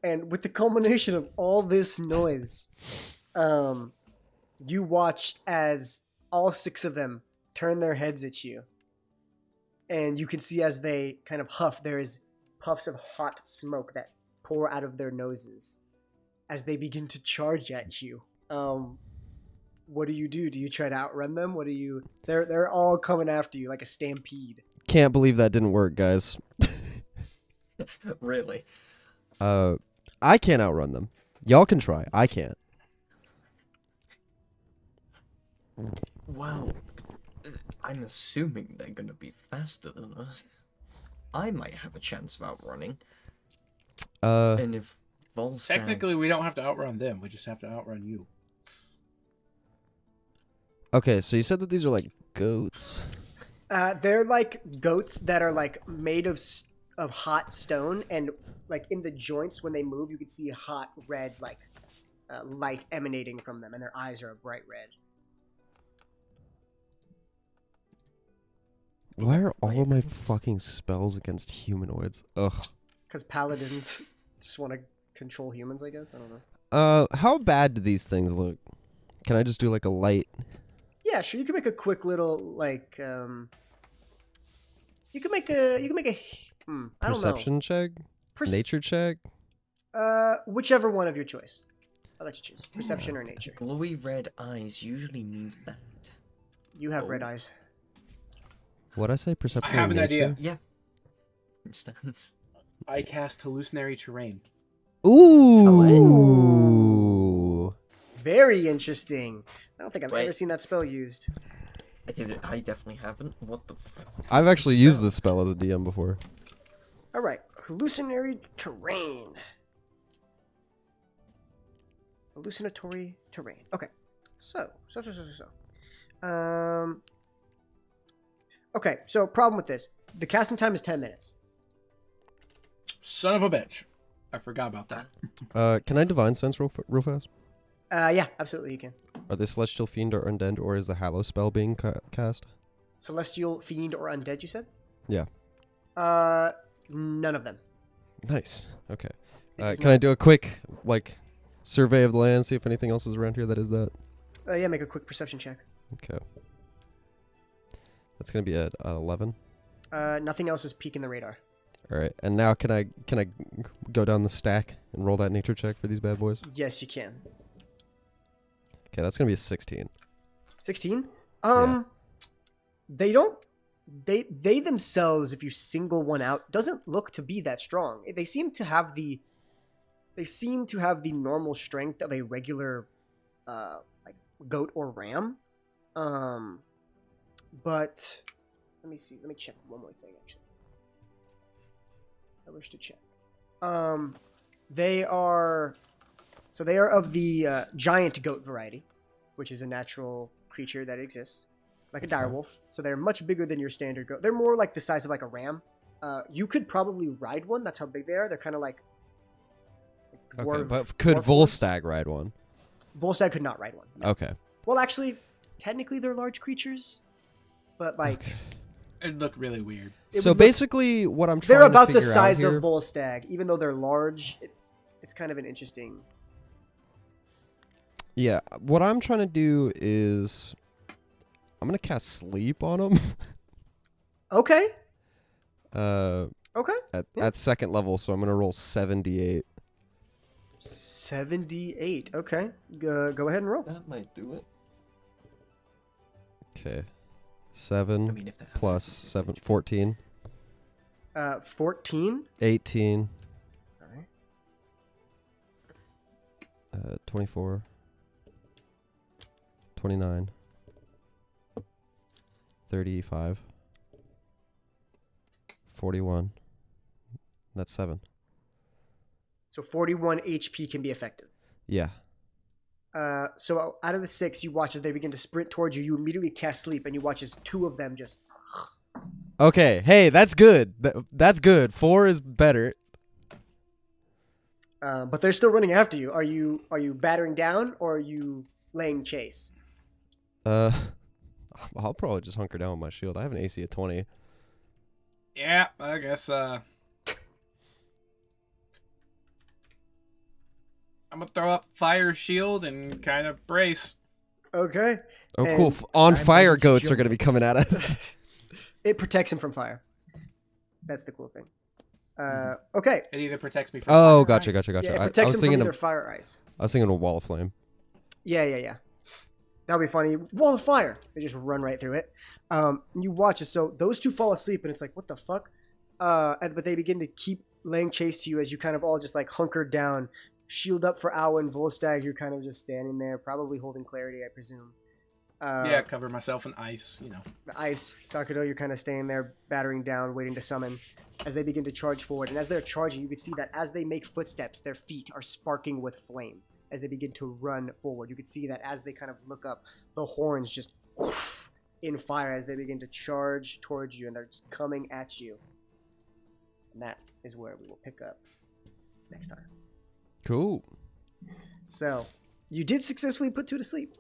And with the culmination of all this noise, you watch as all 6 of them turn their heads at you. And you can see as they kind of huff, there is puffs of hot smoke that pour out of their noses as they begin to charge at you. What do you do? Do you try to outrun them? What do you... They're all coming after you like a stampede. Can't believe that didn't work, guys. Really? I can't outrun them. Y'all can try. I can't. Well, I'm assuming they're gonna be faster than us. I might have a chance of outrunning. And if Volstagg... Technically, we don't have to outrun them. We just have to outrun you. Okay, so you said that these are goats. They're like goats that are made of hot stone, and in the joints when they move, you can see a hot red light emanating from them, and their eyes are a bright red. Why are all of my fucking spells against humanoids? Ugh. Because paladins just want to control humans, I guess. I don't know. How bad do these things look? Can I just do a light? Yeah, sure. You can make a quick little You can make a. I don't know. Perception check? Nature check? Whichever one of your choice. I'll let you choose. Perception or nature. Glowy red eyes usually means bad. You have red eyes. What'd I say? Perception I have or an nature? idea. Yeah. Instance. I cast hallucinatory terrain. Ooh. Very interesting. I don't think I've Wait. ever seen that spell used. I definitely haven't. What the I've actually used this spell as a DM before. All right, hallucinatory terrain. Hallucinatory terrain. Okay, so. Okay, so problem with this: the casting time is 10 minutes. Son of a bitch. I forgot about that. Can I divine sense real fast? Yeah, absolutely you can. Are they celestial fiend or undead, or is the hallow spell being cast? Celestial, fiend, or undead, you said? Yeah. None of them. Nice. Okay. It does Can not- I do a quick survey of the land, see if anything else is around here that is that? Yeah, make a quick perception check. Okay. That's gonna be at 11. Nothing else is peeking the radar. All right. And now can I go down the stack and roll that nature check for these bad boys? Yes, you can. Okay, that's gonna be a 16. 16? Yeah. They don't... They themselves, if you single one out, doesn't look to be that strong. They seem to have the... They seem to have the normal strength of a regular, like, goat or ram. But... Let me see. Let me check one more thing, actually. I wish to check. They are... So they are of the giant goat variety, which is a natural creature that exists, like a direwolf. So they're much bigger than your standard goat. They're more like the size of like a ram. You could probably ride one. That's how big they are. They're kind of like Okay, but could Volstagg ride one? Volstagg could not ride one. No. Okay. Well, actually, technically they're large creatures, but like It'd look really weird. it So would look- basically, what I'm trying they're to about the figure out size here- of Volstagg. Even though they're large, it's kind of an interesting. Yeah, what I'm trying to do is I'm gonna cast sleep on them. Okay. Okay. Yeah. At second level, so I'm gonna roll 78. 78. Okay. Go ahead and roll. That might do it. Okay. 7 I mean, if they have plus 56 7, HP. 14, 14. 18, All right. 24, 29, 35, 41. That's 7. So 41 HP can be effective. Yeah. So out of the 6, you watch as they begin to sprint towards you. You immediately cast sleep, and you watch as 2 of them just. Okay. Hey, that's good. That's good. 4 is better. But they're still running after you. Are you battering down, or are you laying chase? I'll probably just hunker down with my shield. I have an AC of 20. Yeah, I guess. I'm gonna throw up fire shield and kind of brace. Okay. Oh, And cool. On I'm fire going to goats are jump. going to be coming at us. It protects him from fire. That's the cool thing. Okay. It either protects me from Oh, fire or gotcha, ice. gotcha, gotcha. Yeah, it I protects was him from thinking either of, fire or ice. I was thinking of a wall of flame. Yeah. That'll be funny. Wall of fire. They just run right through it. You watch it. So those 2 fall asleep, and it's like, what the fuck? But they begin to keep laying chase to you as you kind of all just like hunker down, shield up for Owl and Volstagg. You're kind of just standing there, probably holding clarity, I presume. Yeah, cover myself in ice. You know. The ice, Sakudo, you're kind of staying there, battering down, waiting to summon. As they begin to charge forward, and as they're charging, you can see that as they make footsteps, their feet are sparking with flame. As they begin to run forward, you can see that as they kind of look up, the horns just in fire as they begin to charge towards you, and they're just coming at you. And that is where we will pick up next time. Cool. So, you did successfully put 2 to sleep.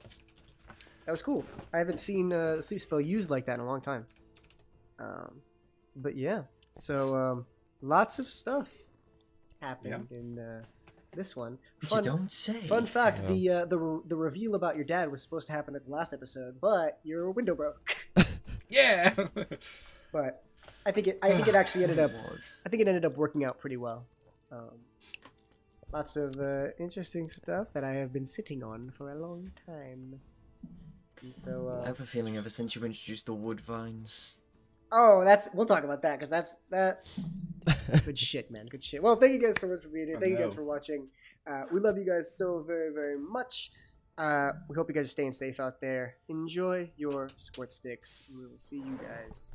That was cool. I haven't seen a sleep spell used like that in a long time. But yeah, so lots of stuff happened in this one. You don't say. Fun fact: Yeah. the reveal about your dad was supposed to happen at the last episode, but your window broke. Yeah. But I think it actually ended up. I think it ended up working out pretty well. Lots of interesting stuff that I have been sitting on for a long time. And so, I have a feeling ever since you introduced the wood vines. oh, we'll talk about that because that good shit, man. Good shit. Well, thank you guys so much for being here. Thank you guys for watching. We love you guys so very, very much. We hope you guys are staying safe out there. Enjoy your squirt sticks. We will see you guys